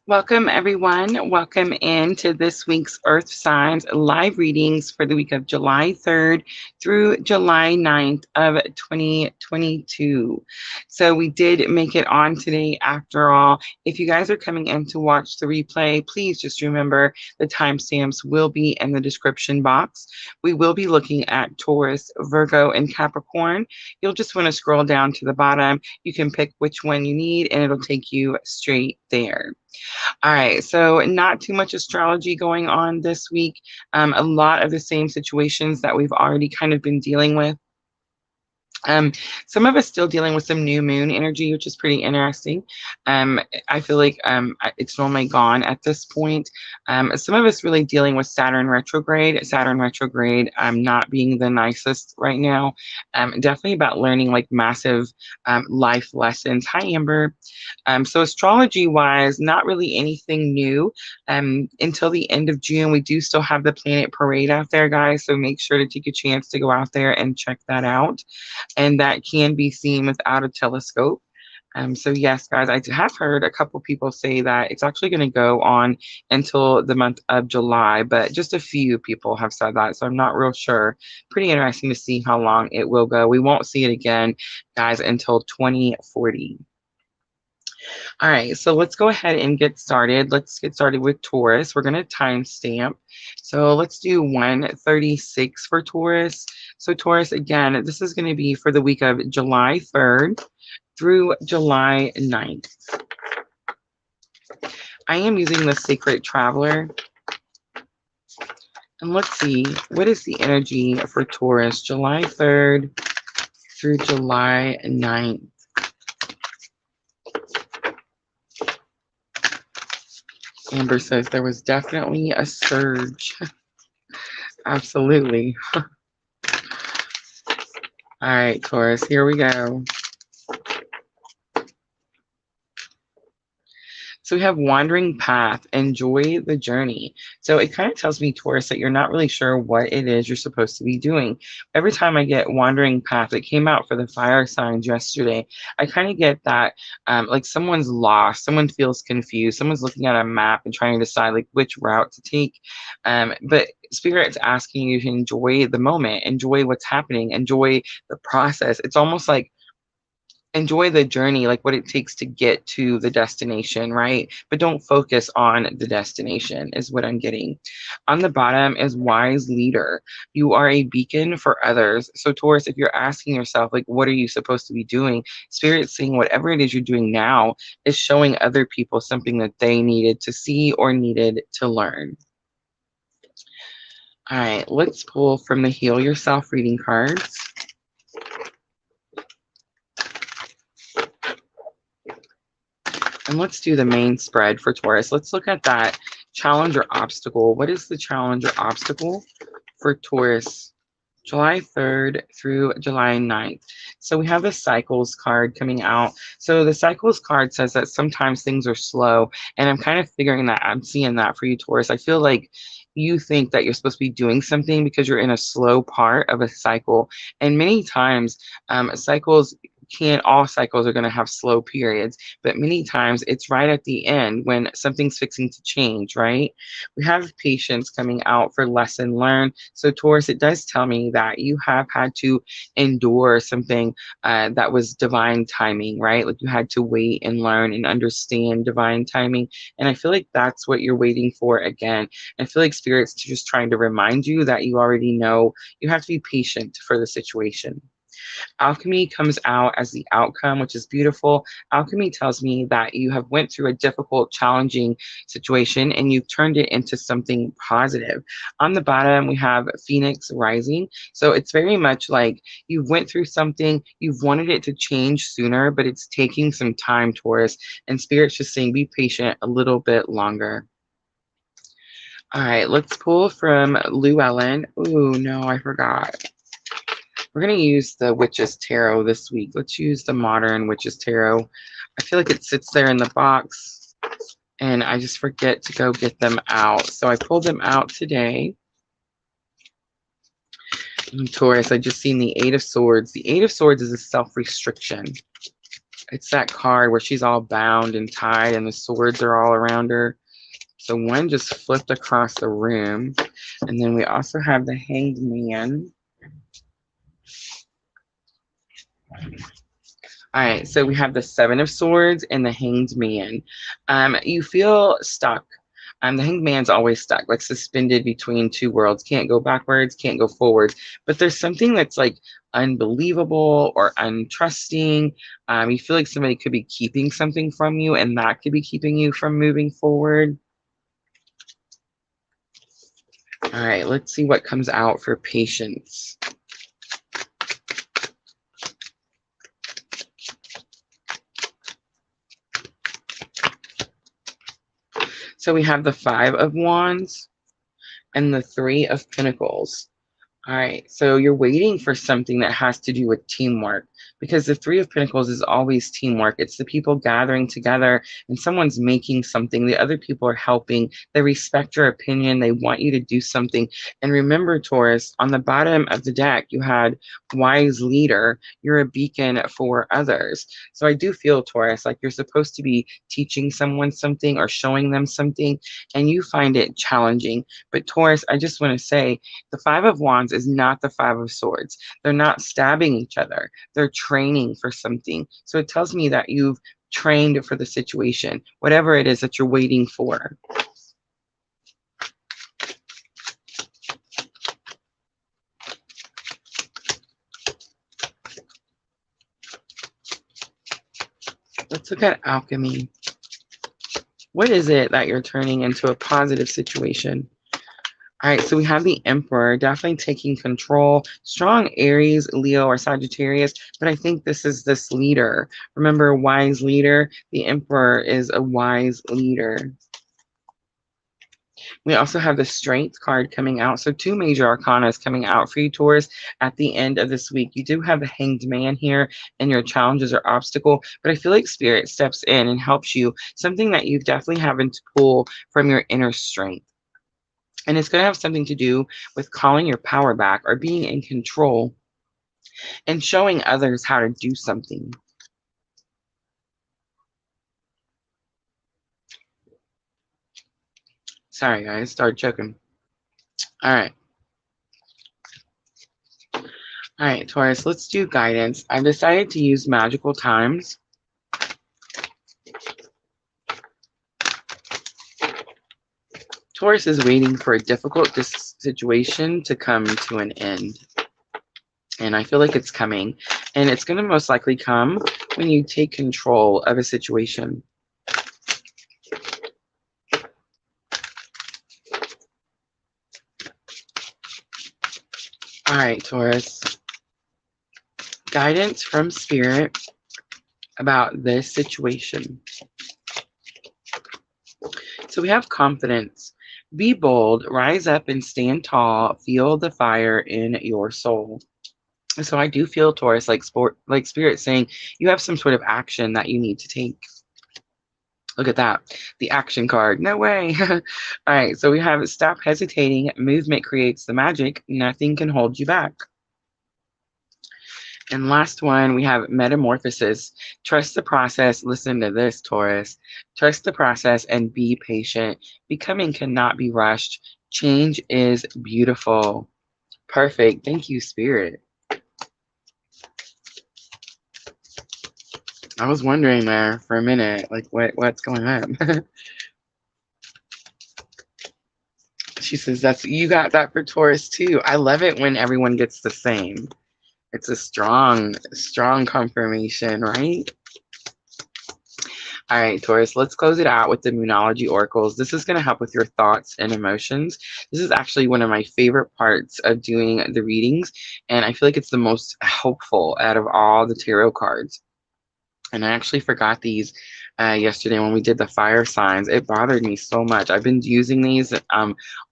Welcome, everyone. Welcome into this week's Earth Signs live readings for the week of July 3rd through July 9th of 2022. So we did make it on today after all. If you guys are coming in to watch the replay, please just remember the timestamps will be in the description box. We will be looking at Taurus, Virgo, and Capricorn. You'll just want to scroll down to the bottom. You can pick which one you need and it'll take you straight there. All right, so not too much astrology going on this week. A lot of the same situations that we've already kind of been dealing with. Um, some of us still dealing with some new moon energy, which is pretty interesting. I feel like it's normally gone at this point. Some of us really dealing with Saturn retrograde. Saturn retrograde not being the nicest right now. Definitely about learning like massive life lessons. Hi, Amber. So astrology wise, not really anything new. Until the end of June, we do still have the planet parade out there, guys. So make sure to take a chance to go out there and check that out, and that can be seen without a telescope. So yes, guys, I have heard a couple people say that it's actually going to go on until the month of July, but just a few people have said that, so I'm not real sure. Pretty interesting to see how long it will go. We won't see it again, guys, until 2040. All right, so let's go ahead and get started. Let's get started with Taurus. We're going to timestamp. So let's do 136 for Taurus. So Taurus, again, this is going to be for the week of July 3rd through July 9th. I am using the Sacred Traveler. And let's see, what is the energy for Taurus, July 3rd through July 9th? Amber says there was definitely a surge. Absolutely. All right, Taurus, here we go. So we have wandering path, enjoy the journey. So it kind of tells me, Taurus, that you're not really sure what it is you're supposed to be doing. Every time I get wandering path, it came out for the fire signs yesterday. I kind of get that like someone's lost, someone feels confused, someone's looking at a map and trying to decide like which route to take. But Spirit's asking you to enjoy the moment, enjoy what's happening, enjoy the process. It's almost like enjoy the journey, like what it takes to get to the destination, right? But don't focus on the destination, is what I'm getting. On the bottom is wise leader. You are a beacon for others. So, Taurus, if you're asking yourself, like, what are you supposed to be doing? Spirit's saying whatever it is you're doing now is showing other people something that they needed to see or needed to learn. All right, let's pull from the Heal Yourself reading cards. And let's do the main spread for Taurus. Let's look at that challenge or obstacle. What is the challenge or obstacle for Taurus, July 3rd through July 9th? So we have the cycles card coming out. So the cycles card says that sometimes things are slow. And I'm kind of figuring that, I'm seeing that for you, Taurus. I feel like you think that you're supposed to be doing something because you're in a slow part of a cycle. And many times, cycles all cycles are going to have slow periods, but many times it's right at the end when something's fixing to change, right? We have patience coming out for lesson learned. So Taurus, it does tell me that you have had to endure something that was divine timing, right? Like you had to wait and learn and understand divine timing. And I feel like that's what you're waiting for again. I feel like Spirit's just trying to remind you that you already know you have to be patient for the situation. Alchemy comes out as the outcome, which is beautiful. Alchemy tells me that you have went through a difficult, challenging situation and you've turned it into something positive. On the bottom, we have Phoenix rising. So it's very much like you went through something, you've wanted it to change sooner, but it's taking some time, Taurus. And Spirit's just saying, be patient a little bit longer. All right, let's pull from Llewellyn. Ooh, no, I forgot. We're going to use the Witch's Tarot this week. Let's use the Modern Witch's Tarot. I feel like it sits there in the box, and I just forget to go get them out. So I pulled them out today. And Taurus, I just seen the Eight of Swords. The Eight of Swords is a self-restriction. It's that card where she's all bound and tied and the swords are all around her. So one just flipped across the room. And then we also have the Hanged Man. All right, so we have the Seven of Swords and the Hanged Man. You feel stuck. The Hanged Man's always stuck, like suspended between two worlds. Can't go backwards, can't go forwards. But there's something that's like unbelievable or untrusting. You feel like somebody could be keeping something from you, and that could be keeping you from moving forward. All right, let's see what comes out for patience. So we have the Five of Wands and the Three of Pentacles. All right, so you're waiting for something that has to do with teamwork, because the Three of Pentacles is always teamwork. It's the people gathering together and someone's making something. The other people are helping. They respect your opinion. They want you to do something. And remember, Taurus, on the bottom of the deck, you had Wise Leader. You're a beacon for others. So I do feel, Taurus, like you're supposed to be teaching someone something or showing them something, and you find it challenging. But Taurus, I just want to say, the Five of Wands is not the Five of Swords. They're not stabbing each other. They're training for something. So it tells me that you've trained for the situation, whatever it is that you're waiting for. Let's look at alchemy. What is it that you're turning into a positive situation? All right, so we have the Emperor definitely taking control. Strong Aries, Leo, or Sagittarius, but I think this is this leader. Remember, wise leader. The Emperor is a wise leader. We also have the Strength card coming out. So two major arcana is coming out for you, Taurus, at the end of this week. You do have the Hanged Man here, and your challenges are obstacle, but I feel like Spirit steps in and helps you. Something that you definitely having to pull from your inner strength. And it's going to have something to do with calling your power back or being in control and showing others how to do something. Sorry, guys, started choking. All right. All right, Taurus, let's do guidance. I've decided to use magical times. Taurus is waiting for a difficult situation to come to an end. And I feel like it's coming. And it's going to most likely come when you take control of a situation. All right, Taurus. Guidance from Spirit about this situation. So we have confidence. Be bold, rise up and stand tall, feel the fire in your soul. So I do feel, Taurus, like Spirit saying you have some sort of action that you need to take. Look at that. The action card. No way. All right. So we have stop hesitating. Movement creates the magic. Nothing can hold you back. And last one, we have metamorphosis. Trust the process. Listen to this, Taurus. Trust the process and be patient. Becoming cannot be rushed. Change is beautiful. Perfect. Thank you, Spirit. I was wondering there for a minute, like what's going on? She says, "That's you got that for Taurus too." I love it when everyone gets the same. It's a strong confirmation, right? All right, Taurus, let's close it out with the Moonology Oracles. This is going to help with your thoughts and emotions. This is actually one of my favorite parts of doing the readings, and I feel like it's the most helpful out of all the tarot cards. And I actually forgot these yesterday when we did the fire signs. It bothered me so much. I've been using these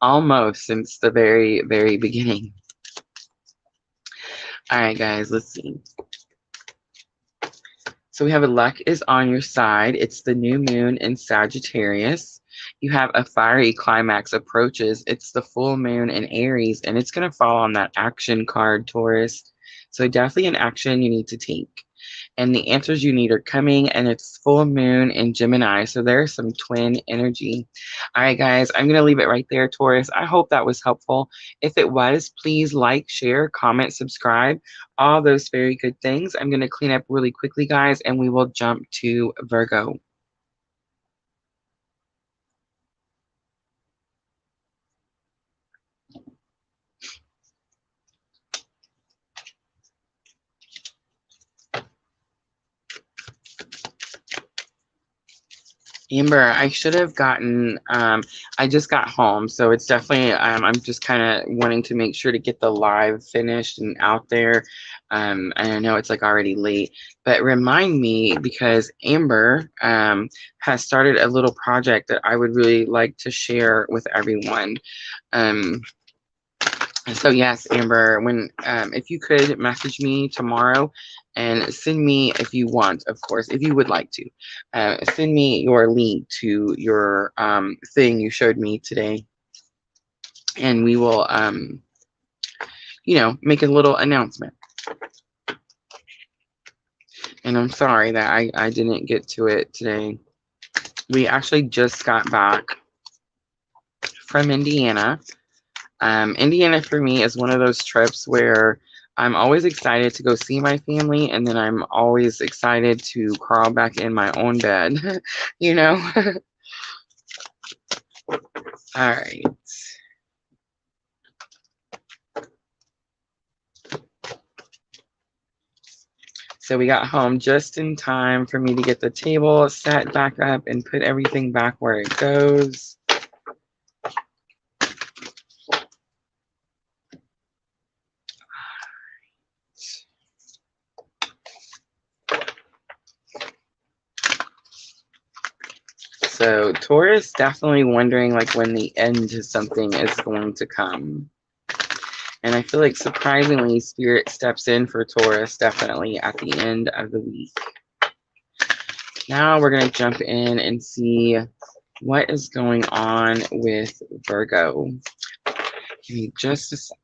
almost since the very, very beginning. All right, guys, let's see. So we have a luck is on your side. It's the new moon in Sagittarius. You have a fiery climax approaches. It's the full moon in Aries, and it's going to fall on that action card, Taurus. So definitely an action you need to take. and the answers you need are coming, and it's full moon in Gemini. So there's some twin energy. All right, guys, I'm going to leave it right there, Taurus. I hope that was helpful. If it was, please like, share, comment, subscribe, all those very good things. I'm going to clean up really quickly, guys, and we will jump to Virgo. Amber, I should have gotten, I just got home, so it's definitely, I'm just kind of wanting to make sure to get the live finished and out there. And I know it's like already late, but remind me, because Amber has started a little project that I would really like to share with everyone. And so yes, Amber, when if you could message me tomorrow and send me, if you want, of course, if you would like to, send me your link to your thing you showed me today, and we will, you know, make a little announcement. And I'm sorry that I didn't get to it today. We actually just got back from Indiana. Indiana for me is one of those trips where I'm always excited to go see my family, and then I'm always excited to crawl back in my own bed, you know? All right. So we got home just in time for me to get the table set back up and put everything back where it goes. So Taurus definitely wondering like when the end to something is going to come. And I feel like surprisingly Spirit steps in for Taurus definitely at the end of the week. Now we're going to jump in and see what is going on with Virgo. Give me just a second.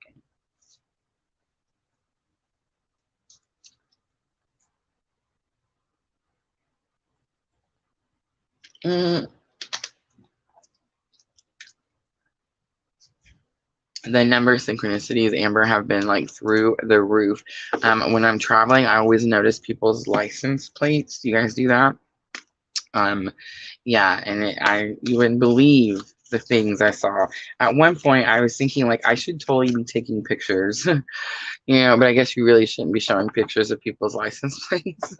The number of synchronicities, Amber, have been like through the roof. When I'm traveling, I always notice people's license plates. Do you guys do that? Yeah, and you wouldn't believe the things I saw. At one point, I was thinking like I should totally be taking pictures, you know, but I guess you really shouldn't be showing pictures of people's license plates.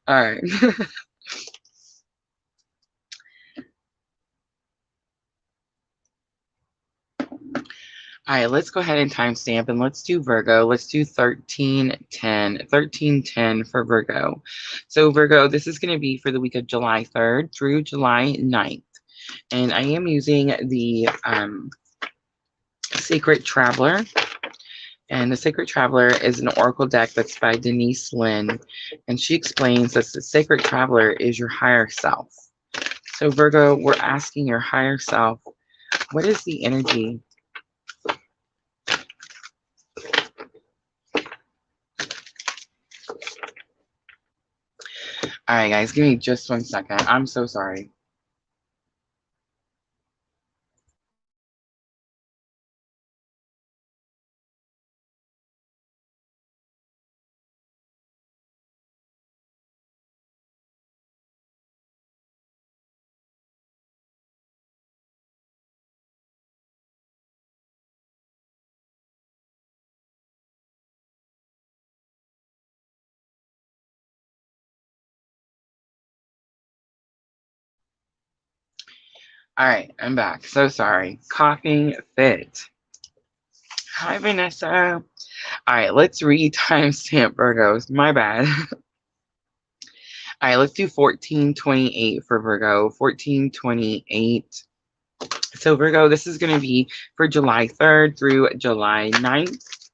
All right. All right, let's go ahead and timestamp, and let's do Virgo. Let's do 1310, 1310 for Virgo. So Virgo, this is going to be for the week of July 3rd through July 9th. And I am using the Sacred Traveler. And the Sacred Traveler is an oracle deck that's by Denise Lynn. And she explains that the Sacred Traveler is your higher self. So Virgo, we're asking your higher self, what is the energy? All right, guys, give me just 1 second. I'm so sorry. All right, I'm back. So sorry. Coughing fit. Hi, Vanessa. All right, let's read timestamp Virgos. My bad. All right, let's do 1428 for Virgo. 1428. So Virgo, this is going to be for July 3rd through July 9th.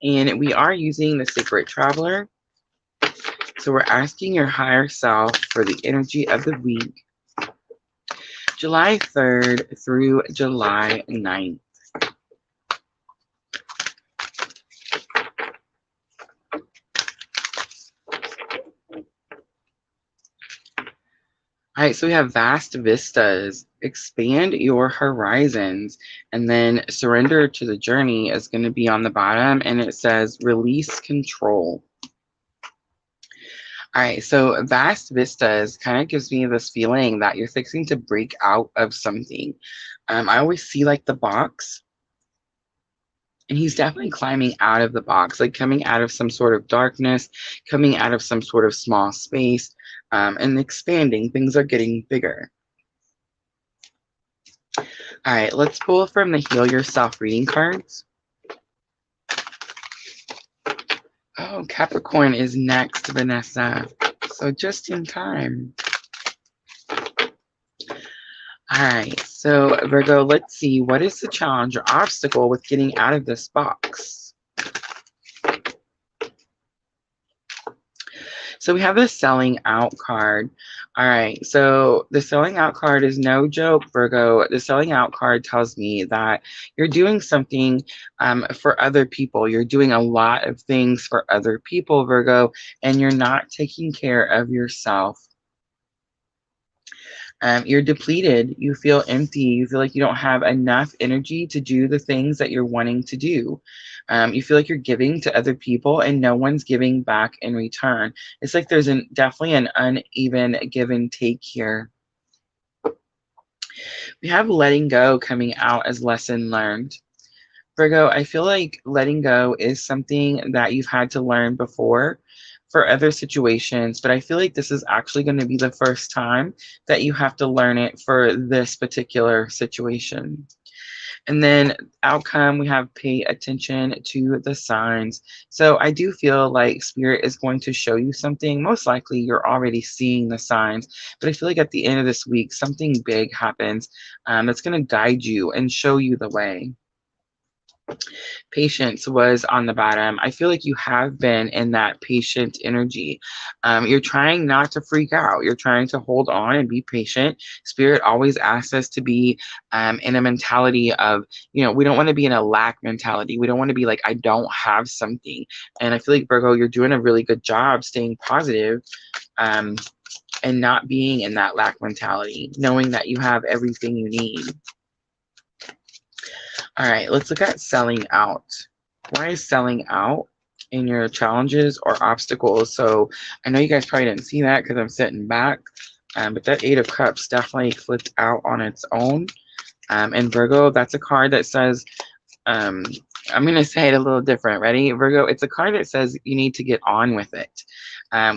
And we are using the Sacred Traveler. So we're asking your higher self for the energy of the week. July 3rd through July 9th. All right, so we have vast vistas. Expand your horizons, and then surrender to the journey is going to be on the bottom, and it says release control. All right, so vast vistas kind of gives me this feeling that you're fixing to break out of something. I always see like the box, and he's definitely climbing out of the box, like coming out of some sort of darkness, coming out of some sort of small space, and expanding. Things are getting bigger. All right, let's pull from the Heal Yourself reading cards. Oh, Capricorn is next, Vanessa. So just in time. All right, so Virgo, let's see. What is the challenge or obstacle with getting out of this box? So we have the selling out card. All right, so the selling out card is no joke, Virgo. The selling out card tells me that you're doing something for other people. You're doing a lot of things for other people, Virgo, and you're not taking care of yourself. You're depleted. You feel empty. You feel like you don't have enough energy to do the things that you're wanting to do. You feel like you're giving to other people and no one's giving back in return. It's like there's definitely an uneven give and take here. We have letting go coming out as lesson learned. Virgo, I feel like letting go is something that you've had to learn before for other situations, but I feel like this is actually going to be the first time that you have to learn it for this particular situation. And then outcome, we have pay attention to the signs. So I do feel like Spirit is going to show you something. Most likely you're already seeing the signs, but I feel like at the end of this week, something big happens that's going to guide you and show you the way. Patience was on the bottom. I feel like you have been in that patient energy. You're trying not to freak out. You're trying to hold on and be patient. Spirit always asks us to be in a mentality of, we don't want to be in a lack mentality. We don't want to be like, I don't have something. And I feel like, Virgo, you're doing a really good job staying positive, and not being in that lack mentality, knowing that you have everything you need. All right, let's look at selling out. Why is selling out in your challenges or obstacles? So I know you guys probably didn't see that because I'm sitting back, but that Eight of Cups definitely flipped out on its own. And Virgo, that's a card that says, I'm going to say it a little different. Ready? Virgo, it's a card that says you need to get on with it.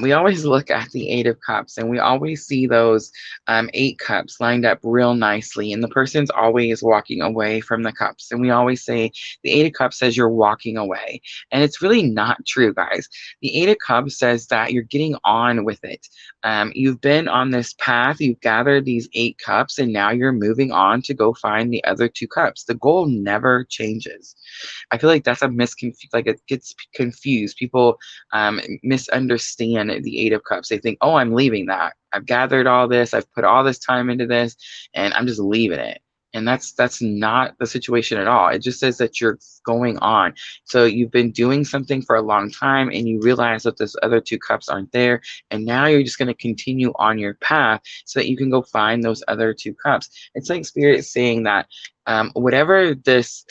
We always look at the Eight of Cups and we always see those 8 cups lined up real nicely, and the person's always walking away from the cups. And we always say the Eight of Cups says you're walking away. And it's really not true, guys. The Eight of Cups says that you're getting on with it. You've been on this path, you've gathered these 8 cups, and now you're moving on to go find the other 2 cups. The goal never changes. I feel like that's like it gets confused. People misunderstand the Eight of Cups. They think, oh, I'm leaving that. I've gathered all this. I've put all this time into this, and I'm just leaving it. And that's not the situation at all. It just says that you're going on. So you've been doing something for a long time, and you realize that those other 2 cups aren't there. And now you're just going to continue on your path so that you can go find those other 2 cups. It's like Spirit saying that whatever this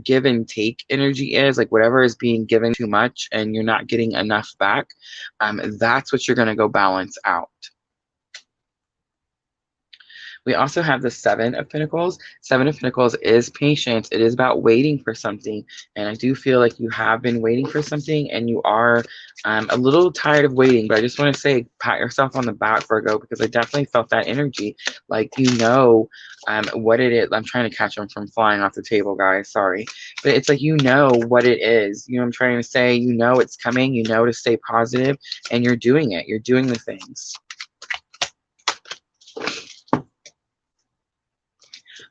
give and take energy is, like whatever is being given too much and you're not getting enough back, that's what you're going to go balance out. We also have the Seven of Pentacles. Seven of Pentacles is patience. It is about waiting for something. And I do feel like you have been waiting for something and you are a little tired of waiting. But I just want to say, pat yourself on the back, Virgo, because I definitely felt that energy. Like, what it is. I'm trying to catch them from flying off the table, guys. Sorry. But it's like, what it is. I'm trying to say, it's coming. To stay positive, and you're doing it. You're doing the things.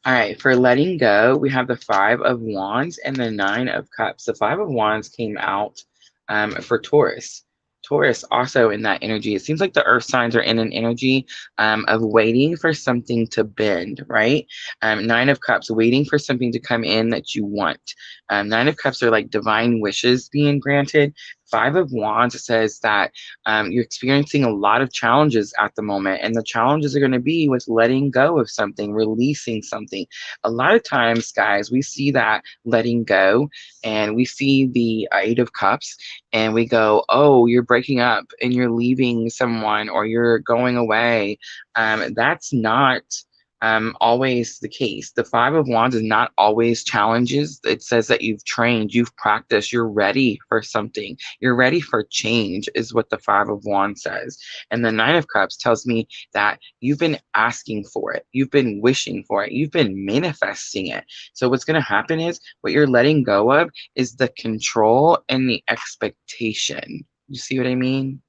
All right, for letting go, we have the Five of Wands and the Nine of Cups. The Five of Wands came out for Taurus. Taurus also in that energy. It seems like the earth signs are in an energy of waiting for something to bend, right? Nine of Cups, waiting for something to come in that you want. Nine of Cups are like divine wishes being granted. Five of Wands says that you're experiencing a lot of challenges at the moment, and the challenges are going to be with letting go of something, releasing something. A lot of times, guys, we see that letting go, and we see the Eight of Cups, and we go, oh, you're breaking up and you're leaving someone or you're going away. That's not always the case. The Five of Wands is not always challenges. It says that you've trained, you've practiced, you're ready for something. You're ready for change, is what the Five of Wands says. And the Nine of Cups tells me that you've been asking for it, you've been wishing for it, you've been manifesting it. So what's going to happen is what you're letting go of is the control and the expectation. You see what I mean?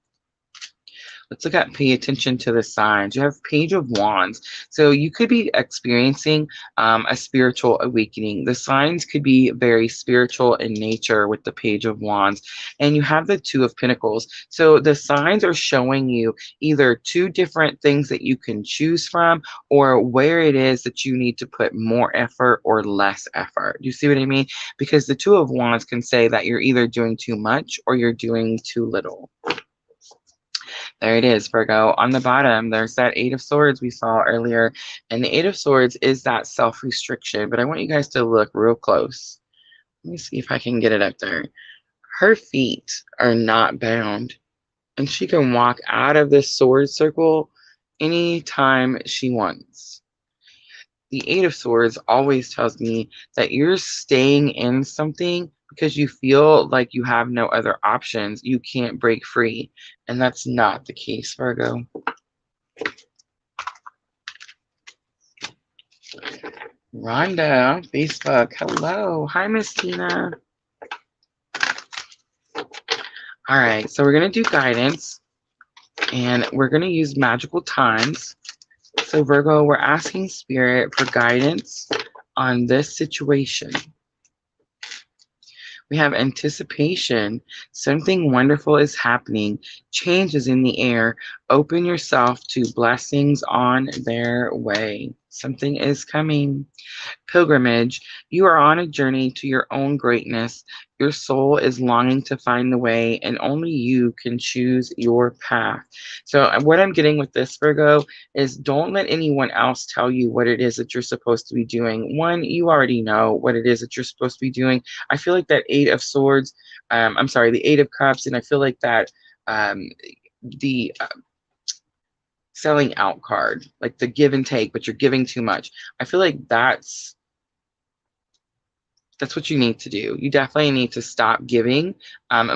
Let's look at pay attention to the signs. You have Page of Wands. So you could be experiencing a spiritual awakening. The signs could be very spiritual in nature with the Page of Wands. And you have the Two of Pentacles. So the signs are showing you either two different things that you can choose from, or where it is that you need to put more effort or less effort. Do you see what I mean? Because the Two of Wands can say that you're either doing too much or you're doing too little. There it is, Virgo. On the bottom, there's that Eight of Swords we saw earlier. And the Eight of Swords is that self-restriction. But I want you guys to look real close. Let me see if I can get it up there. Her feet are not bound. And she can walk out of this sword circle anytime she wants. The Eight of Swords always tells me that you're staying in something because you feel like you have no other options. You can't break free. And that's not the case, Virgo. Rhonda on Facebook. Hello. Hi, Miss Tina. All right. So we're going to do guidance. And we're going to use magical times. So Virgo, we're asking Spirit for guidance on this situation. We have anticipation. Something wonderful is happening. Change is in the air. Open yourself to blessings on their way. Something is coming. Pilgrimage. You are on a journey to your own greatness. Your soul is longing to find the way, and only you can choose your path. So what I'm getting with this, Virgo, is don't let anyone else tell you what it is that you're supposed to be doing. One, you already know what it is that you're supposed to be doing. I feel like that Eight of Swords, the Eight of Cups, and I feel like that the selling out card, like the give and take, but you're giving too much. I feel like that's what you need to do. You definitely need to stop giving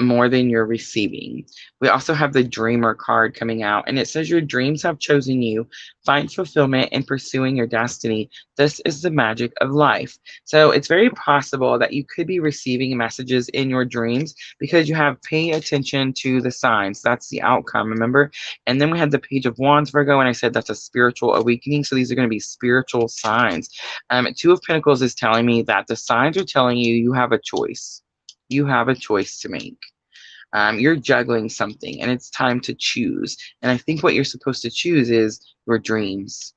more than you're receiving. We also have the Dreamer card coming out, and it says your dreams have chosen you. Find fulfillment in pursuing your destiny. This is the magic of life. So it's very possible that you could be receiving messages in your dreams because you have pay attention to the signs. That's the outcome, remember? And then we had the Page of Wands, Virgo, and I said that's a spiritual awakening. So these are going to be spiritual signs. Two of Pentacles is telling me that the signs are telling you you have a choice. You have a choice to make. You're juggling something, and it's time to choose. And I think what you're supposed to choose is your dreams.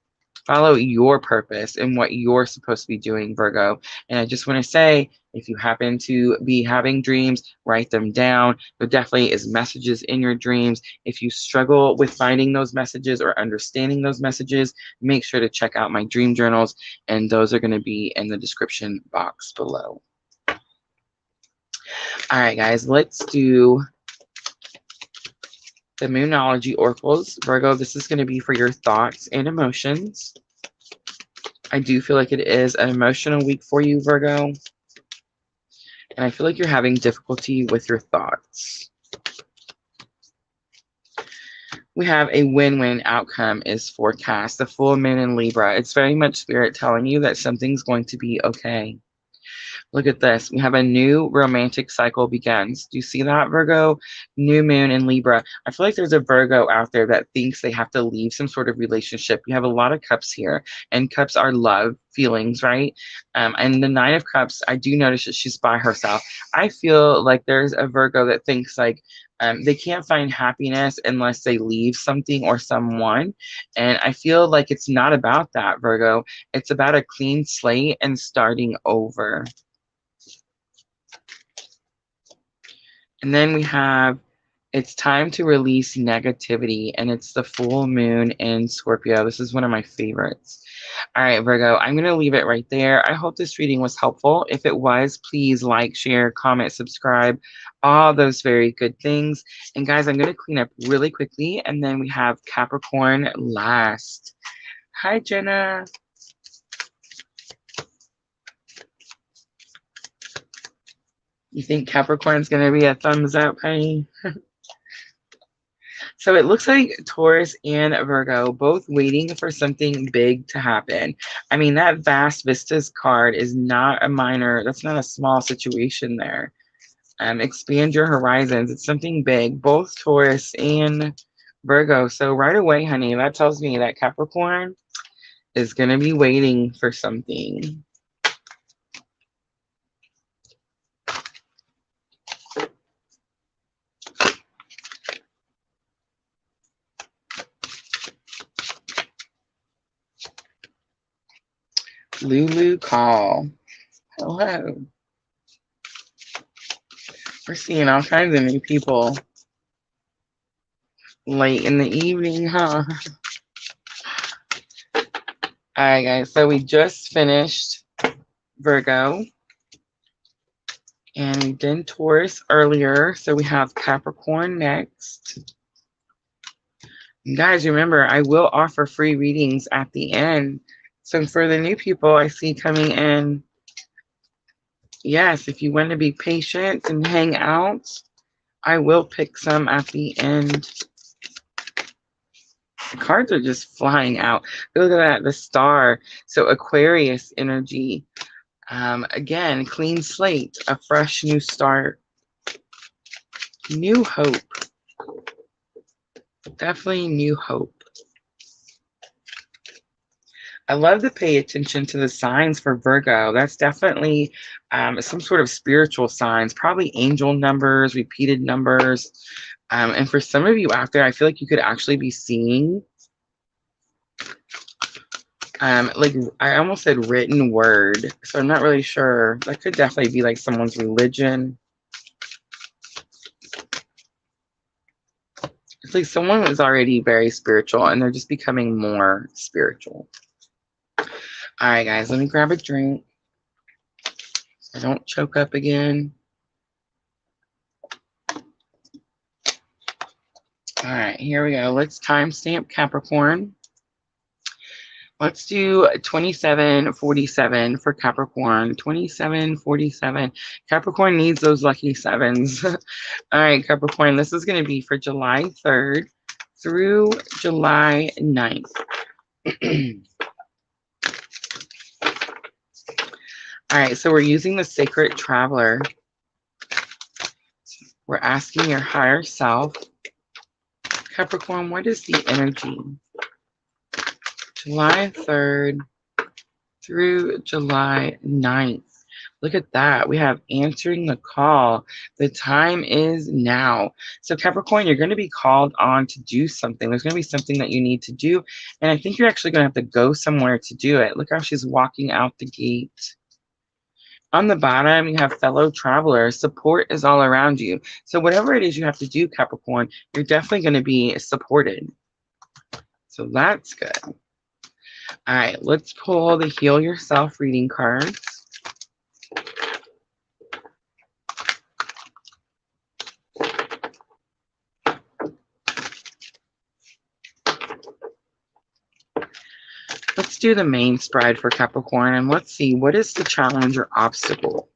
Follow your purpose and what you're supposed to be doing, Virgo. And I just want to say, if you happen to be having dreams, write them down. There definitely is messages in your dreams. If you struggle with finding those messages or understanding those messages, make sure to check out my dream journals, and those are going to be in the description box below. All right, guys, let's do the Moonology Oracles. Virgo, this is going to be for your thoughts and emotions. I do feel like it is an emotional week for you, Virgo. And I feel like you're having difficulty with your thoughts. We have a win-win outcome is forecast. The full moon in Libra. It's very much Spirit telling you that something's going to be okay. Look at this. We have a new romantic cycle begins. Do you see that, Virgo? New moon in Libra. I feel like there's a Virgo out there that thinks they have to leave some sort of relationship. You have a lot of cups here, and cups are love, feelings, right? And the Nine of Cups, I do notice that she's by herself. I feel like there's a Virgo that thinks like they can't find happiness unless they leave something or someone. And I feel like it's not about that, Virgo. It's about a clean slate and starting over. And then we have, it's time to release negativity, and it's the full moon in Scorpio. This is one of my favorites. All right, Virgo, I'm going to leave it right there. I hope this reading was helpful. If it was, please like, share, comment, subscribe, all those very good things. And guys, I'm going to clean up really quickly, and then we have Capricorn last. Hi, Jenna. You think Capricorn's going to be a thumbs up, honey? So it looks like Taurus and Virgo both waiting for something big to happen. I mean, that Vast Vistas card is not a minor, that's not a small situation there. Expand your horizons. It's something big, both Taurus and Virgo. So right away, honey, that tells me that Capricorn is going to be waiting for something. Lulu call. Hello. We're seeing all kinds of new people late in the evening, huh? All right, guys. So we just finished Virgo. And we did Taurus earlier. So we have Capricorn next. And guys, remember, I will offer free readings at the end. So for the new people I see coming in, yes, if you want to be patient and hang out, I will pick some at the end. The cards are just flying out. Look at that, the star. So Aquarius energy. Again, clean slate, a fresh new start. New hope. Definitely new hope. I love to pay attention to the signs for Virgo. That's definitely some sort of spiritual signs, probably angel numbers, repeated numbers. And for some of you out there, I feel like you could actually be seeing, like I almost said written word. So I'm not really sure. That could definitely be like someone's religion. It's like someone was already very spiritual and they're just becoming more spiritual. All right, guys, let me grab a drink so I don't choke up again. All right, here we go. Let's timestamp Capricorn. Let's do 2747 for Capricorn. 2747. Capricorn needs those lucky sevens. All right, Capricorn, this is going to be for July 3rd through July 9th. All right, so we're using the Sacred Traveler. We're asking your higher self, Capricorn, what is the energy? July 3rd through July 9th. Look at that. We have answering the call. The time is now. So Capricorn, you're going to be called on to do something. There's going to be something that you need to do. And I think you're actually going to have to go somewhere to do it. Look how she's walking out the gate. On the bottom, you have fellow travelers. Support is all around you. So whatever it is you have to do, Capricorn, you're definitely going to be supported. So that's good. All right, let's pull the Heal Yourself reading cards. Let's do the main spread for Capricorn, and let's see, what is the challenge or obstacle?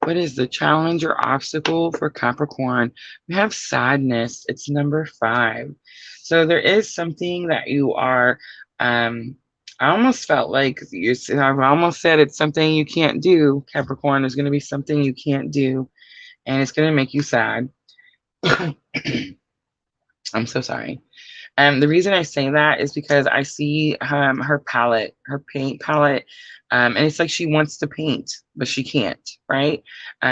What is the challenge or obstacle for Capricorn? We have sadness. It's number 5. So there is something that you are, I almost felt like, I've almost said it's something you can't do, Capricorn. There's going to be something you can't do, and it's going to make you sad. I'm so sorry. The reason I say that is because I see her palette, her paint palette, and it's like she wants to paint, but she can't, right?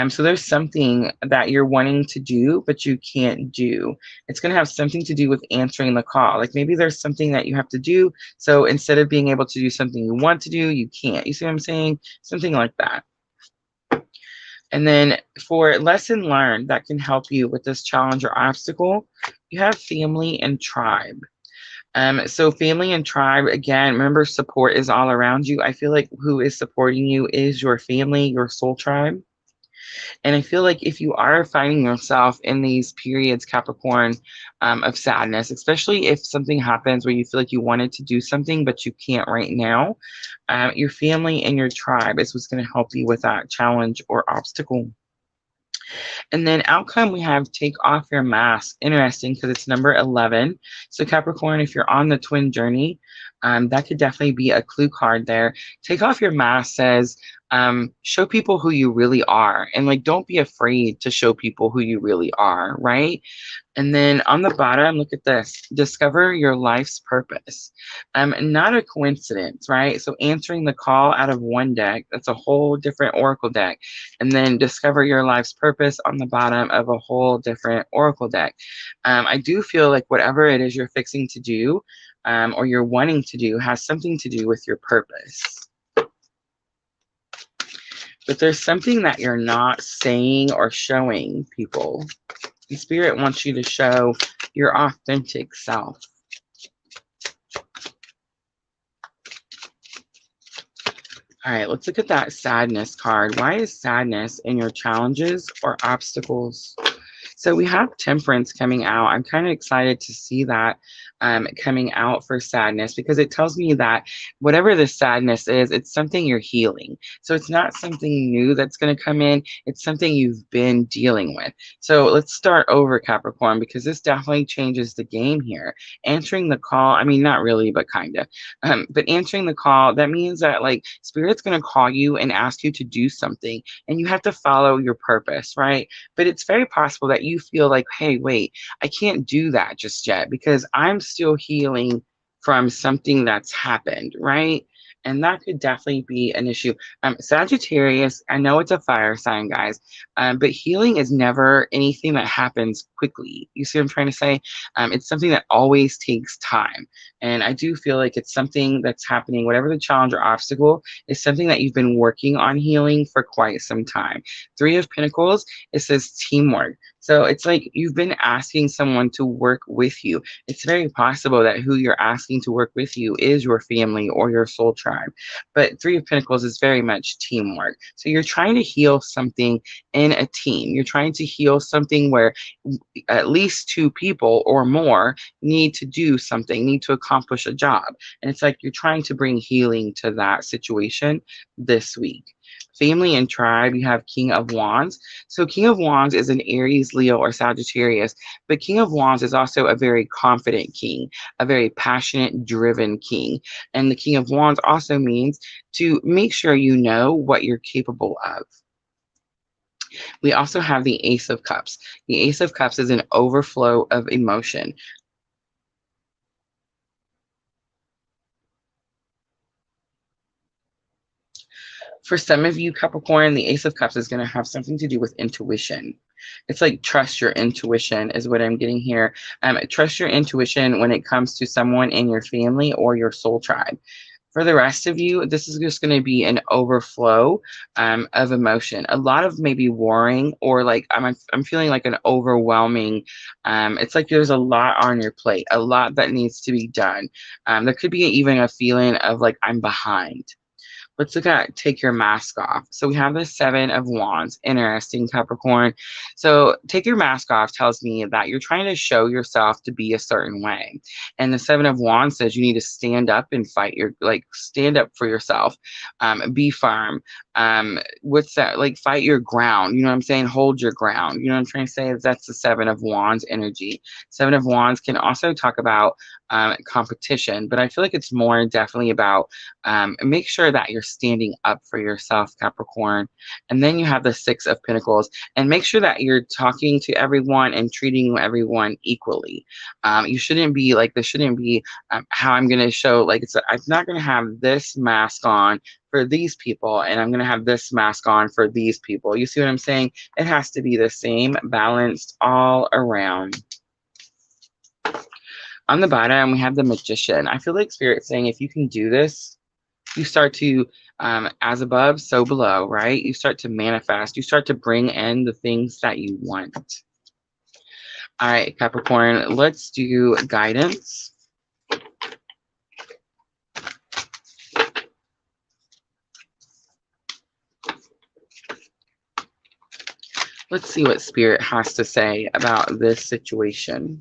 So there's something that you're wanting to do, but you can't do. It's going to have something to do with answering the call. Like maybe there's something that you have to do. So instead of being able to do something you want to do, you can't. You see what I'm saying? Something like that. And then for lesson learned that can help you with this challenge or obstacle, you have family and tribe. So family and tribe, again, remember support is all around you. I feel like who is supporting you is your family, your soul tribe. And I feel like if you are finding yourself in these periods, Capricorn, of sadness, especially if something happens where you feel like you wanted to do something, but you can't right now, your family and your tribe is what's going to help you with that challenge or obstacle. And then outcome, we have take off your mask. Interesting because it's number 11. So Capricorn, if you're on the twin journey, that could definitely be a clue card there. Take off your mask says, show people who you really are. And like, don't be afraid to show people who you really are, right? And then on the bottom, look at this, discover your life's purpose. Not a coincidence, right? So answering the call out of one deck, that's a whole different oracle deck. And then discover your life's purpose on the bottom of a whole different oracle deck. I do feel like whatever it is you're fixing to do or you're wanting to do has something to do with your purpose. But there's something that you're not saying or showing people. The Spirit wants you to show your authentic self. All right, let's look at that sadness card. Why is sadness in your challenges or obstacles? So we have temperance coming out. I'm kind of excited to see that coming out for sadness because it tells me that whatever the sadness is, it's something you're healing. So it's not something new that's going to come in. It's something you've been dealing with. So let's start over, Capricorn, because this definitely changes the game here. Answering the call, I mean, not really, but kind of. But answering the call, that means that like Spirit's going to call you and ask you to do something and you have to follow your purpose, right? But it's very possible that you feel like, hey, wait, I can't do that just yet because I'm still healing from something that's happened, right? And that could definitely be an issue. Sagittarius, I know it's a fire sign, guys, but healing is never anything that happens quickly. You see what I'm trying to say? It's something that always takes time. And I do feel like it's something that's happening, whatever the challenge or obstacle, is something that you've been working on healing for quite some time. Three of Pentacles, it says teamwork. So it's like you've been asking someone to work with you. It's very possible that who you're asking to work with you is your family or your soul tribe. But Three of Pentacles is very much teamwork. So you're trying to heal something in a team. You're trying to heal something where at least two people or more need to do something, need to accomplish a job. And it's like you're trying to bring healing to that situation this week. Family and tribe, you have King of Wands. So King of Wands is an Aries, Leo, or Sagittarius, but King of Wands is also a very confident king, a very passionate, driven king. And the King of Wands also means to make sure you know what you're capable of. We also have the Ace of Cups. The Ace of Cups is an overflow of emotion. For some of you, Capricorn, the Ace of Cups is going to have something to do with intuition. It's like trust your intuition is what I'm getting here. Trust your intuition when it comes to someone in your family or your soul tribe. For the rest of you, this is just going to be an overflow of emotion. A lot of maybe worrying or like I'm feeling like an overwhelming. It's like there's a lot on your plate, a lot that needs to be done. There could be even a feeling of like I'm behind. Let's look at take your mask off. So we have the Seven of Wands. Interesting, Capricorn. So take your mask off tells me that you're trying to show yourself to be a certain way. And the Seven of Wands says you need to stand up and fight your, like, stand up for yourself. Be firm. What's that? Like, fight your ground. You know what I'm saying? Hold your ground. You know what I'm trying to say? That's the Seven of Wands energy. Seven of Wands can also talk about competition, but I feel like it's more definitely about make sure that you're standing up for yourself, Capricorn. And then you have the Six of Pentacles, and make sure that you're talking to everyone and treating everyone equally. You shouldn't be like, this shouldn't be how I'm going to show, like, I'm not going to have this mask on for these people, and I'm going to have this mask on for these people. You see what I'm saying? It has to be the same, balanced all around. On the bottom, we have the Magician. I feel like Spirit's saying, if you can do this, You start to, as above, so below, right? You start to manifest. You start to bring in the things that you want. All right, Capricorn, let's do guidance. Let's see what Spirit has to say about this situation.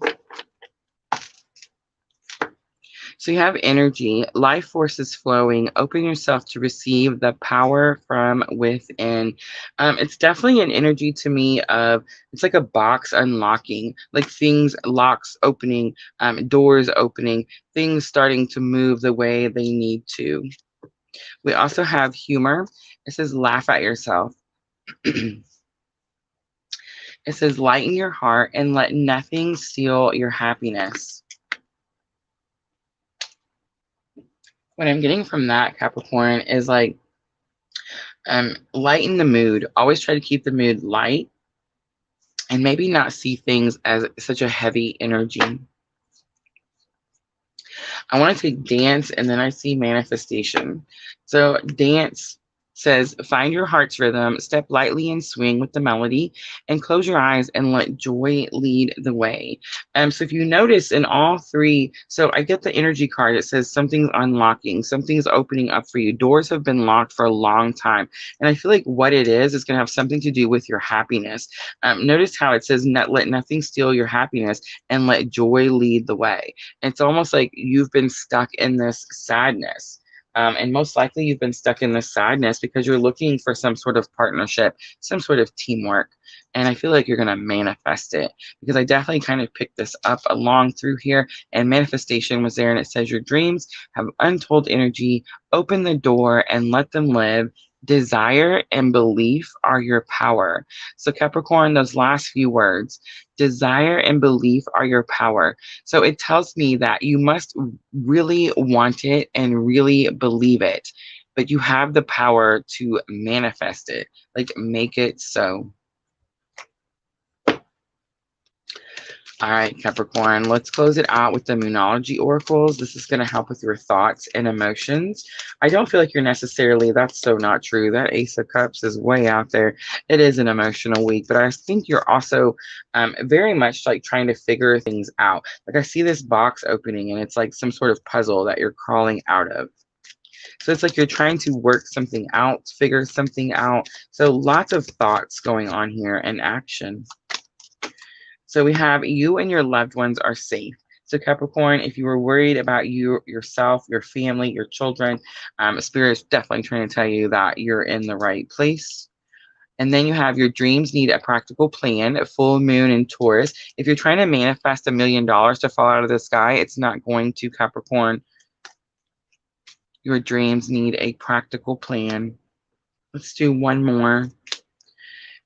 So you have energy, life forces flowing, open yourself to receive the power from within. It's definitely an energy to me of, it's like a box unlocking, like things, locks opening, doors opening, things starting to move the way they need to. We also have humor. It says laugh at yourself. It says lighten your heart and let nothing steal your happiness. What I'm getting from that, Capricorn, is like, lighten the mood. Always try to keep the mood light and maybe not see things as such a heavy energy. I want to take dance, and then I see manifestation. So dance says, find your heart's rhythm, step lightly and swing with the melody, and close your eyes and let joy lead the way. So if you notice in all three, so I get the energy card. It says something's unlocking, something's opening up for you. Doors have been locked for a long time. And I feel like what it is going to have something to do with your happiness. Notice how it says, let nothing steal your happiness and let joy lead the way. It's almost like you've been stuck in this sadness. And most likely you've been stuck in this sadness because you're looking for some sort of partnership, some sort of teamwork. And I feel like you're going to manifest it, because I definitely kind of picked this up along through here, and manifestation was there. And it says your dreams have untold energy. Open the door and let them live. Desire and belief are your power. So Capricorn, those last few words, desire and belief are your power. So it tells me that you must really want it and really believe it, but you have the power to manifest it, like make it so. All right, Capricorn, let's close it out with the Moonology oracles. This is going to help with your thoughts and emotions. I don't feel like you're necessarily, that's so not true. That Ace of Cups is way out there. It is an emotional week, but I think you're also very much like trying to figure things out. Like I see this box opening, and it's like some sort of puzzle that you're crawling out of. So it's like you're trying to work something out, figure something out. So lots of thoughts going on here and action. So we have you and your loved ones are safe. So Capricorn, if you were worried about yourself, your family, your children, Spirit's definitely trying to tell you that you're in the right place. And then you have your dreams need a practical plan, a full moon in Taurus. If you're trying to manifest $1 million to fall out of the sky, it's not going to, Capricorn. Your dreams need a practical plan. Let's do one more.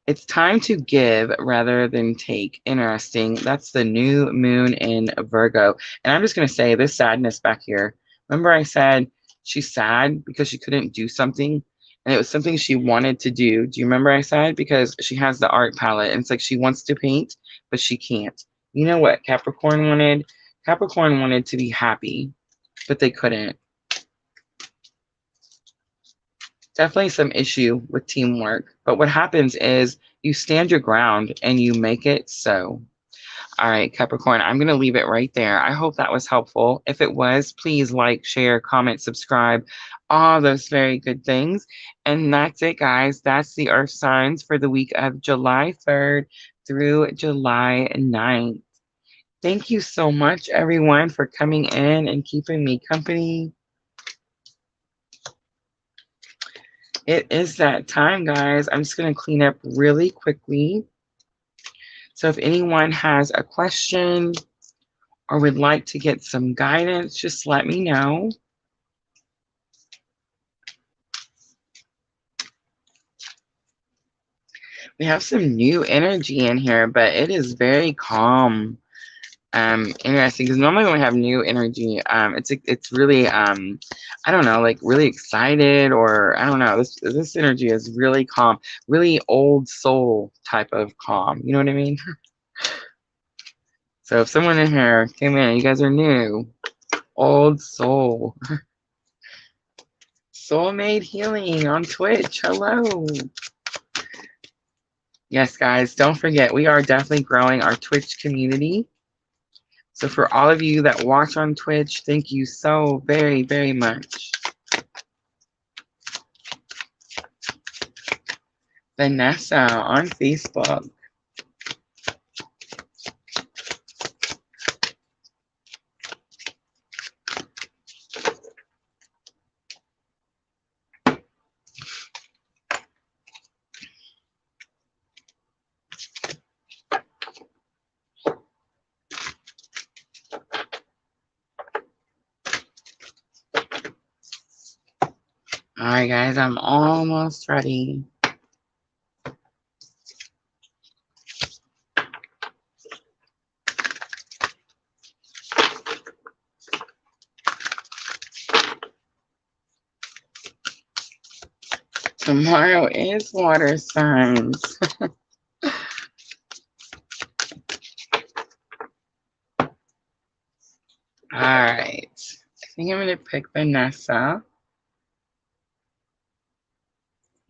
It's time to give rather than take. Interesting. That's the new moon in Virgo. And I'm just going to say this sadness back here. Remember I said she's sad because she couldn't do something? And it was something she wanted to do. Do you remember I said? Because she has the art palette, and it's like she wants to paint, but she can't. You know what Capricorn wanted? Capricorn wanted to be happy, but they couldn't. Definitely some issue with teamwork. But what happens is you stand your ground and you make it so. All right, Capricorn, I'm going to leave it right there. I hope that was helpful. If it was, please like, share, comment, subscribe, all those very good things. And that's it, guys. That's the Earth signs for the week of July 3rd through July 9th. Thank you so much, everyone, for coming in and keeping me company. It is that time, guys. I'm just going to clean up really quickly. So if anyone has a question or would like to get some guidance, just let me know. We have some new energy in here, but it is very calm. Interesting, because normally when we have new energy, it's really I don't know, like really excited, or I don't know, this energy is really calm, really old soul type of calm, you know what I mean? So if someone in here came in, you guys are new, old soul. Soulmate Healing on Twitch. Hello. Yes, guys, don't forget, we are definitely growing our Twitch community. So for all of you that watch on Twitch, thank you so very, very much. Vanessa on Facebook. All right, guys, I'm almost ready. Tomorrow is water signs. All right, I think I'm going to pick Vanessa.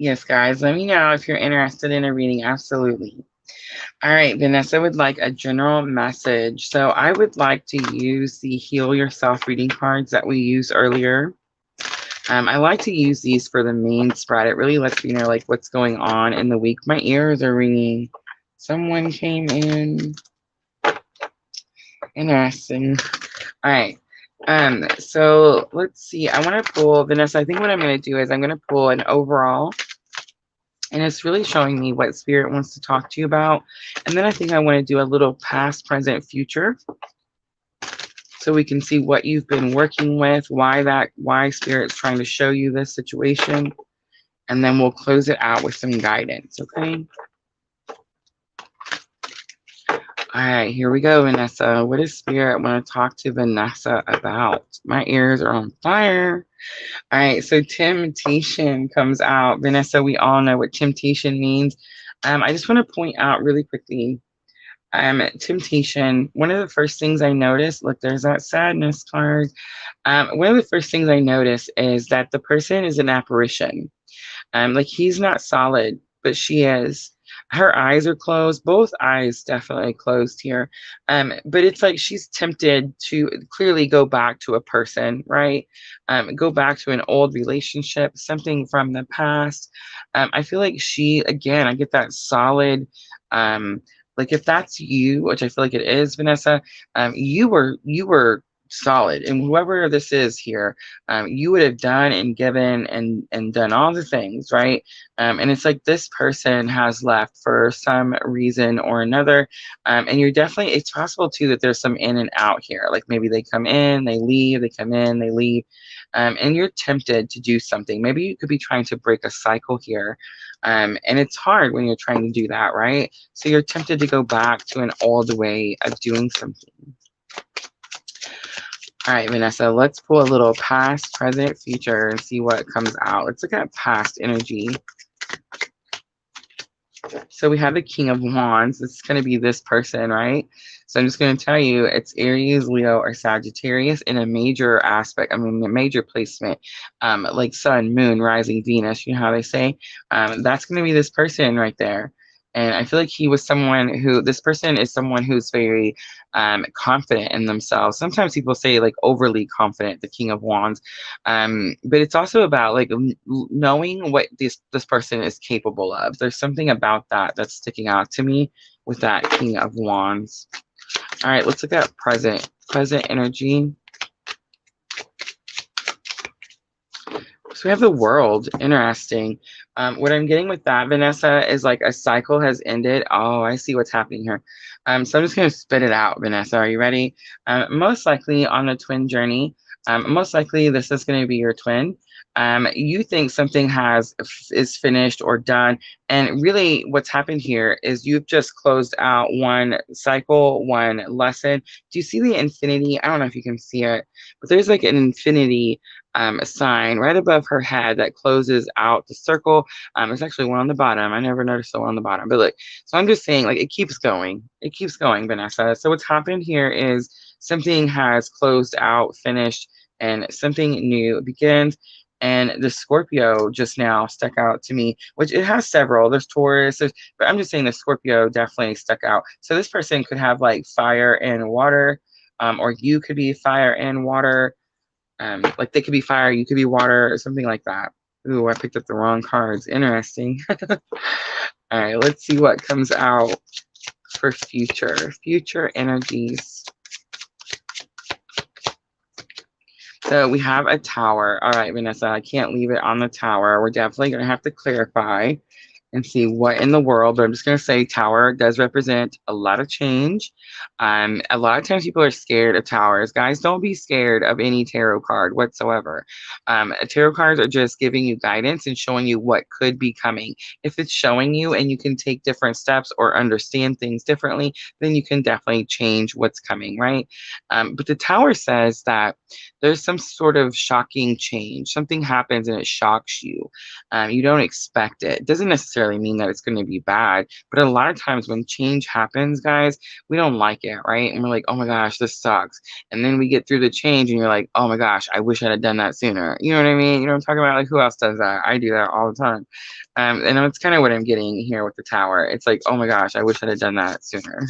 Yes, guys, let me know if you're interested in a reading. Absolutely. All right, Vanessa would like a general message. So I would like to use the Heal Yourself reading cards that we used earlier. I like to use these for the main spread. It really lets me know like what's going on in the week. My ears are ringing. Someone came in. Interesting. All right. So let's see. I want to pull, Vanessa, I think what I'm going to do is I'm going to pull an overall. And it's really showing me what Spirit wants to talk to you about. And then I think I want to do a little past, present, future. So we can see what you've been working with, why Spirit's trying to show you this situation. And then we'll close it out with some guidance, okay? All right, here we go, Vanessa. What does Spirit want to talk to Vanessa about? My ears are on fire. All right, so temptation comes out. Vanessa, we all know what temptation means. I just want to point out really quickly, temptation, one of the first things I noticed, look, there's that sadness card. One of the first things I noticed is that the person is an apparition. Like he's not solid, but she is. Her eyes are closed, both eyes definitely closed here. But it's like she's tempted to clearly go back to a person, right? Go back to an old relationship, something from the past. I feel like she, again, I get that solid, like if that's you, which I feel like it is, Vanessa, you were solid, and whoever this is here, you would have done and given and done all the things, right? And it's like this person has left for some reason or another, and you're definitely, it's possible too that there's some in and out here, like maybe they come in, they leave, they come in, they leave, and you're tempted to do something. Maybe you could be trying to break a cycle here, and it's hard when you're trying to do that, right? So you're tempted to go back to an old way of doing something. All right, Vanessa, let's pull a little past, present, future, and see what comes out. Let's look at past energy. So we have the King of Wands. This is going to be this person, right? So I'm just going to tell you it's Aries, Leo, or Sagittarius in a major aspect. I mean, a major placement, like Sun, Moon, Rising, Venus. You know how they say? That's going to be this person right there. And I feel like he was someone who, this person is someone who's very confident in themselves. Sometimes people say like overly confident, the King of Wands. But it's also about like knowing what this person is capable of. There's something about that that's sticking out to me with that King of Wands. All right, let's look at present energy. So we have the World. Interesting. What I'm getting with that, Vanessa, is like a cycle has ended. Oh, I see what's happening here. So I'm just going to spit it out, Vanessa. Are you ready? Most likely on a twin journey. Most likely this is going to be your twin. You think something is finished or done. And really what's happened here is you've just closed out one cycle, one lesson. Do you see the infinity? I don't know if you can see it, but there's like an infinity a sign right above her head that closes out the circle. There's actually one on the bottom. I never noticed the one on the bottom, but look, so I'm just saying like it keeps going. It keeps going, Vanessa. So what's happened here is something has closed out, finished, and something new begins. And the Scorpio just now stuck out to me, which it has several. There's Taurus, but I'm just saying the Scorpio definitely stuck out. So this person could have like fire and water, or you could be fire and water. Like they could be fire, you could be water, or something like that. Ooh, I picked up the wrong cards. Interesting. All right, let's see what comes out for future energies. So we have a tower. All right, Vanessa, I can't leave it on the tower. We're definitely going to have to clarify and see what in the world. But I'm just going to say tower does represent a lot of change. A lot of times people are scared of towers. Guys, don't be scared of any tarot card whatsoever. Tarot cards are just giving you guidance and showing you what could be coming. If it's showing you and you can take different steps or understand things differently, then you can definitely change what's coming, right? But the tower says that there's some sort of shocking change. Something happens and it shocks you. You don't expect it. It doesn't necessarily mean that it's going to be bad, but a lot of times when change happens, guys, we don't like it, right? And we're like, oh my gosh, this sucks. And then we get through the change and you're like, oh my gosh, I wish I had done that sooner. You know what I mean? You know what I'm talking about? Like, who else does that? I do that all the time. And that's kind of what I'm getting here with the tower. It's like, oh my gosh, I wish I had done that sooner.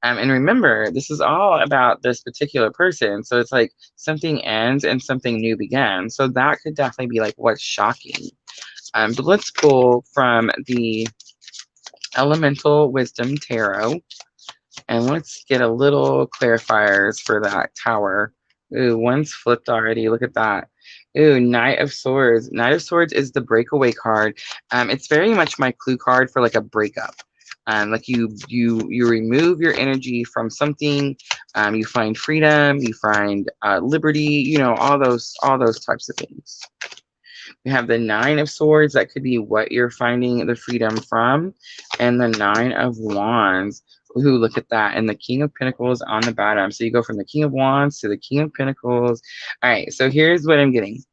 And remember, this is all about this particular person. So it's like something ends and something new begins. So that could definitely be like what's shocking. But let's pull from the Elemental Wisdom Tarot. And let's get a little clarifiers for that tower. Ooh, one's flipped already. Look at that. Ooh, Knight of Swords. Knight of Swords is the breakaway card. It's very much my clue card for like a breakup. Like you remove your energy from something, you find freedom, you find liberty, you know, all those types of things. We have the Nine of Swords. That could be what you're finding the freedom from, and the Nine of Wands. Ooh, look at that. And the King of Pentacles on the bottom. So you go from the King of Wands to the King of Pentacles. All right, so here's what I'm getting.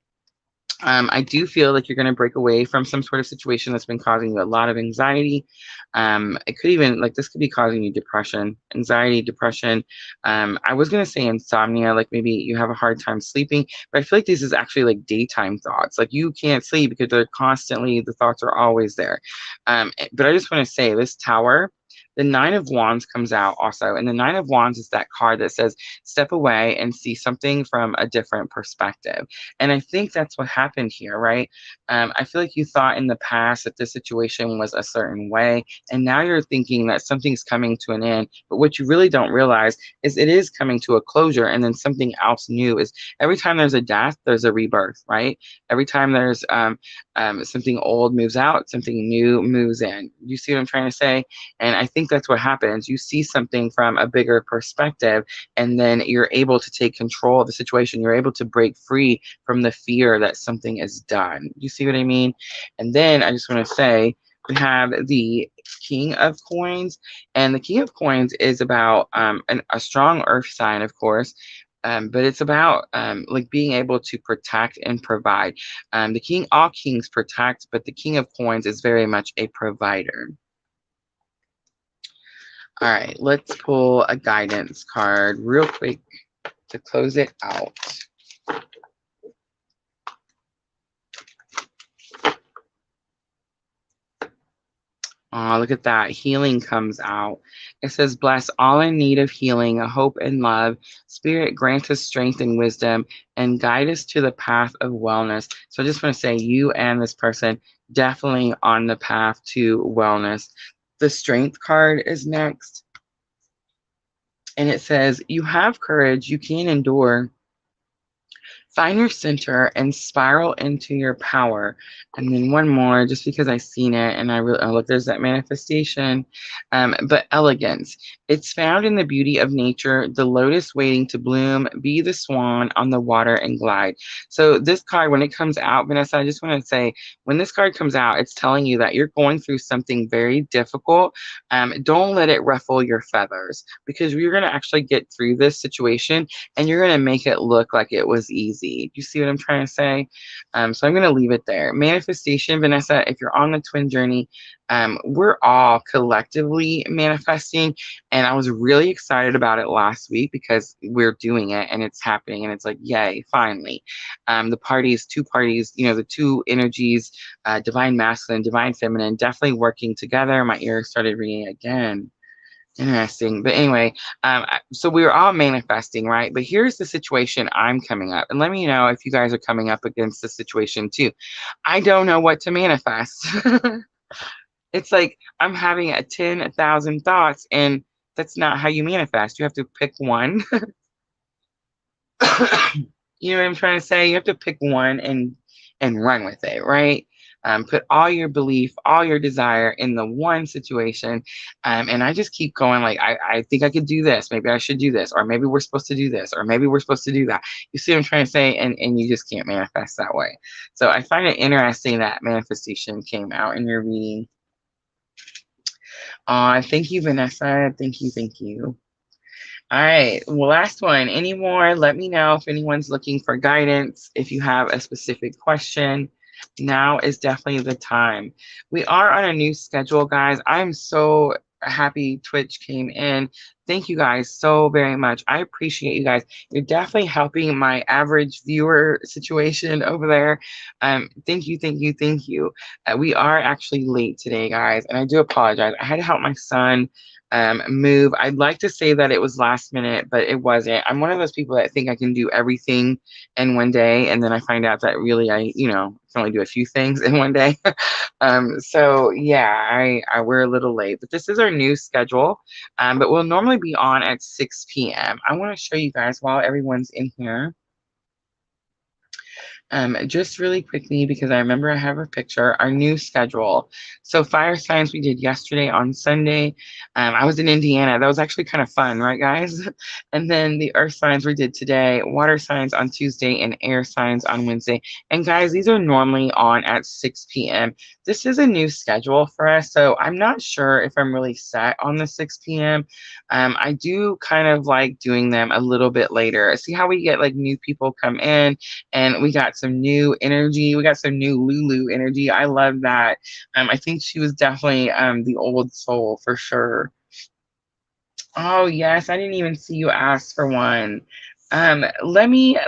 I do feel like you're going to break away from some sort of situation that's been causing you a lot of anxiety. It could even, like, this could be causing you depression, anxiety, depression. I was going to say insomnia, like maybe you have a hard time sleeping, but I feel like this is actually like daytime thoughts. Like you can't sleep because they're constantly, the thoughts are always there. But I just want to say this tower, the Nine of Wands comes out also. And the Nine of Wands is that card that says, step away and see something from a different perspective. And I think that's what happened here, right? I feel like you thought in the past that this situation was a certain way. And now you're thinking that something's coming to an end. But what you really don't realize is it is coming to a closure. And then something else new is every time there's a death, there's a rebirth, right? Every time there's something old moves out, something new moves in. You see what I'm trying to say? And I think that's what happens. You see something from a bigger perspective, and then you're able to take control of the situation. You're able to break free from the fear that something is done. You see what I mean? And then I just want to say, we have the King of Coins, and the King of Coins is about a strong earth sign, of course. But it's about like being able to protect and provide. All kings protect, but the King of Coins is very much a provider. All right, let's pull a guidance card real quick to close it out. Oh, look at that. Healing comes out. It says, bless all in need of healing, hope and love. Spirit, grant us strength and wisdom and guide us to the path of wellness. So I just want to say you and this person definitely on the path to wellness. The Strength card is next. And it says, you have courage, you can endure. Find your center and spiral into your power. And then one more, just because I seen it and I really look, there's that manifestation. But elegance. It's found in the beauty of nature, the lotus waiting to bloom, be the swan on the water and glide. So this card, when it comes out, Vanessa, I just want to say, when this card comes out, it's telling you that you're going through something very difficult. Don't let it ruffle your feathers, because you're going to actually get through this situation and you're going to make it look like it was easy. easy. You see what I'm trying to say? So I'm going to leave it there. Manifestation, Vanessa, if you're on the twin journey, we're all collectively manifesting. And I was really excited about it last week because we're doing it and it's happening. And it's like, yay, finally. The parties, two parties, the two energies, divine masculine, divine feminine, definitely working together. My ear started ringing again. Interesting. But anyway, so we were all manifesting, right? But here's the situation I'm coming up. And let me know if you guys are coming up against the situation too. I don't know what to manifest. It's like I'm having 10,000 thoughts, and that's not how you manifest. You have to pick one. You know what I'm trying to say? You have to pick one and run with it, right? Put all your belief, all your desire in the one situation. And I just keep going like, I think I could do this. Maybe I should do this. Or maybe we're supposed to do this. Or maybe we're supposed to do that. You see what I'm trying to say? And you just can't manifest that way. So I find it interesting that manifestation came out in your reading. Thank you, Vanessa. Thank you. Thank you. All right, well, last one. Any more? Let me know if anyone's looking for guidance. If you have a specific question, now is definitely the time. We are on a new schedule, guys. I'm so happy Twitch came in. Thank you guys so very much. I appreciate you guys. You're definitely helping my average viewer situation over there. Thank you, thank you, thank you. We are actually late today, guys, and I do apologize. I had to help my son move. I'd like to say that it was last minute, but it wasn't. I'm one of those people that think I can do everything in one day, and then I find out that really I can only do a few things in one day. So yeah, we're a little late, but this is our new schedule. But we'll normally be on at 6 p.m. I want to show you guys while everyone's in here. Just really quickly, because I remember I have a picture, our new schedule. So fire signs we did yesterday on Sunday. I was in Indiana. That was actually kind of fun, right, guys? And then the earth signs we did today, water signs on Tuesday, and air signs on Wednesday. And guys, these are normally on at 6 p.m. This is a new schedule for us, so I'm not sure if I'm really set on the 6 p.m. I do kind of like doing them a little bit later. See how we get like new people come in, and we got some new energy. We got some new Lulu energy. I love that. I think she was definitely the old soul for sure. Oh yes, I didn't even see you ask for one. Let me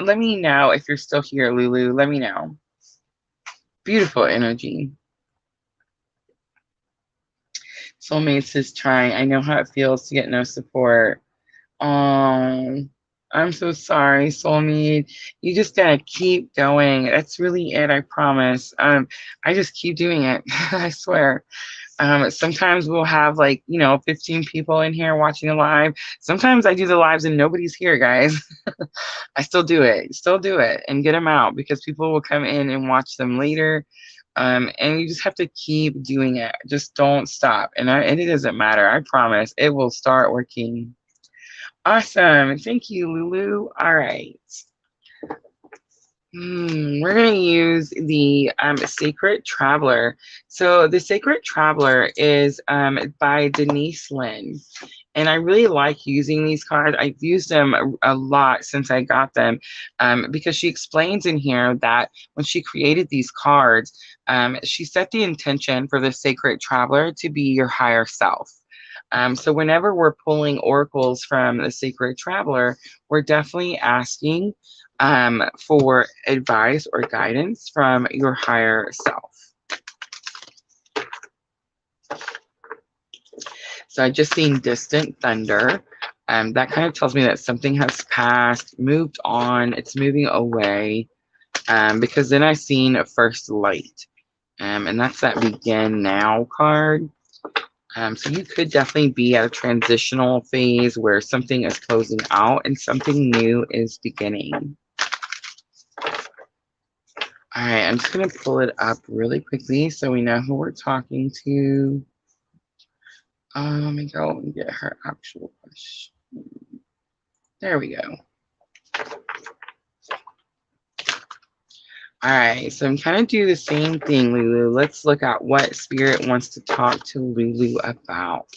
know if you're still here, Lulu. Let me know. Beautiful energy. Soulmates is trying. I know how it feels to get no support. I'm so sorry, soulmate. You just gotta keep going. That's really it, I promise. I just keep doing it. I swear. Sometimes we'll have 15 people in here watching the live. Sometimes I do the lives and nobody's here, guys. I still do it and get them out because people will come in and watch them later. And you just have to keep doing it. Just don't stop. And it doesn't matter. I promise it will start working. Awesome. Thank you, Lulu. All right. We're going to use the Sacred Traveler. So the Sacred Traveler is by Denise Lynn. And I really like using these cards. I've used them a lot since I got them because she explains in here that when she created these cards, she set the intention for the Sacred Traveler to be your higher self. So whenever we're pulling oracles from the Sacred Traveler, we're definitely asking for advice or guidance from your higher self. So I just seen distant thunder. That kind of tells me that something has passed, moved on, it's moving away. Because then I seen first light. And that's that begin now card. So you could definitely be at a transitional phase where something is closing out and something new is beginning. All right, I'm just going to pull it up really quickly so we know who we're talking to. Let me go and get her actual question. There we go. All right, so I'm kind of do the same thing, Lulu. Let's look at what Spirit wants to talk to Lulu about.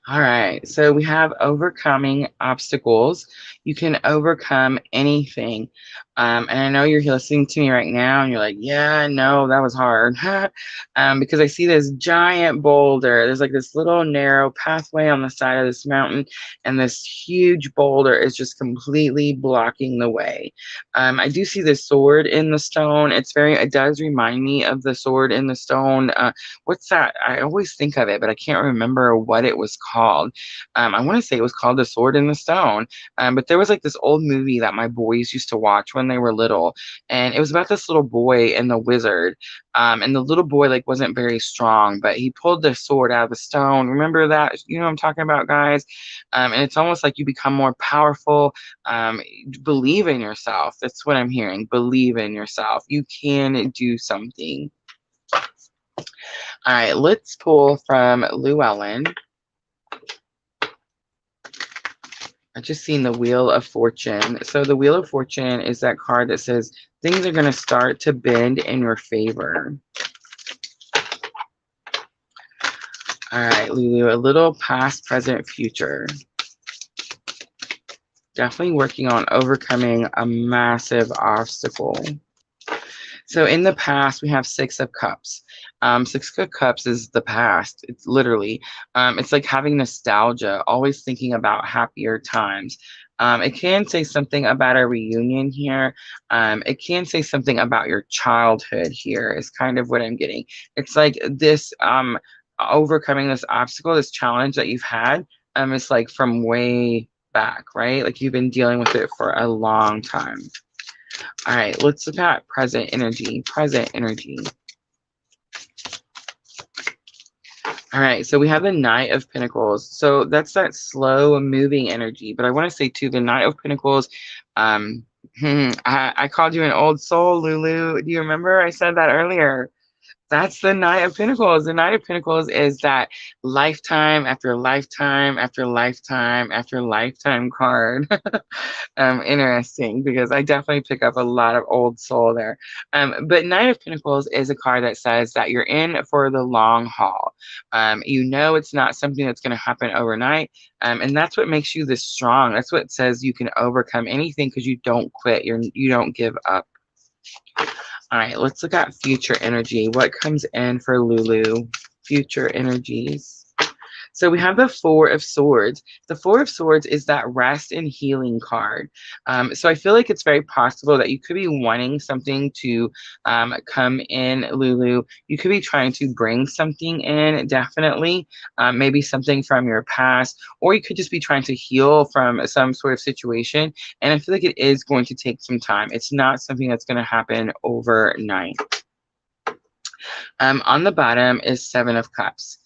All right, so we have overcoming obstacles. You can overcome anything. And I know you're listening to me right now and you're like, yeah, no, that was hard. Because I see this giant boulder. There's like this little narrow pathway on the side of this mountain, and this huge boulder is just completely blocking the way. I do see this sword in the stone. It does remind me of the sword in the stone. What's that? I always think of it, but I can't remember what it was called. I want to say it was called The Sword in the Stone. But there was like this old movie that my boys used to watch when they were little, and it was about this little boy and the wizard. And the little boy like wasn't very strong, but he pulled the sword out of the stone. Remember that? You know what I'm talking about, guys? And it's almost like you become more powerful. Believe in yourself. That's what I'm hearing. Believe in yourself. You can do something. All right, let's pull from Llewellyn. I just seen the Wheel of Fortune. So the Wheel of Fortune is that card that says things are going to start to bend in your favor. All right, Lulu, a little past, present, future. Definitely working on overcoming a massive obstacle. So in the past, we have Six of Cups. Six of Cups is the past. It's literally, it's like having nostalgia, always thinking about happier times. It can say something about a reunion here. It can say something about your childhood here is kind of what I'm getting. It's like this overcoming this obstacle, this challenge that you've had. It's like from way back, right? Like you've been dealing with it for a long time. All right, let's look at present energy. Present energy. All right, so we have the Knight of Pentacles. So that's that slow moving energy. But I want to say too, the Knight of Pentacles, I called you an old soul, Lulu. Do you remember I said that earlier? That's the Knight of Pentacles. The Knight of Pentacles is that lifetime after lifetime after lifetime after lifetime card. Interesting, because I definitely pick up a lot of old soul there. But Knight of Pentacles is a card that says that you're in for the long haul. You know it's not something that's going to happen overnight. And that's what makes you this strong. That's what says you can overcome anything because you don't quit. You don't give up. All right, let's look at future energy. What comes in for Lulu? Future energies. So we have the Four of Swords. The Four of Swords is that rest and healing card. So I feel like it's very possible that you could be wanting something to come in, Lulu. You could be trying to bring something in, definitely. Maybe something from your past, or you could just be trying to heal from some sort of situation. And I feel like it is going to take some time. It's not something that's going to happen overnight. On the bottom is Seven of Cups.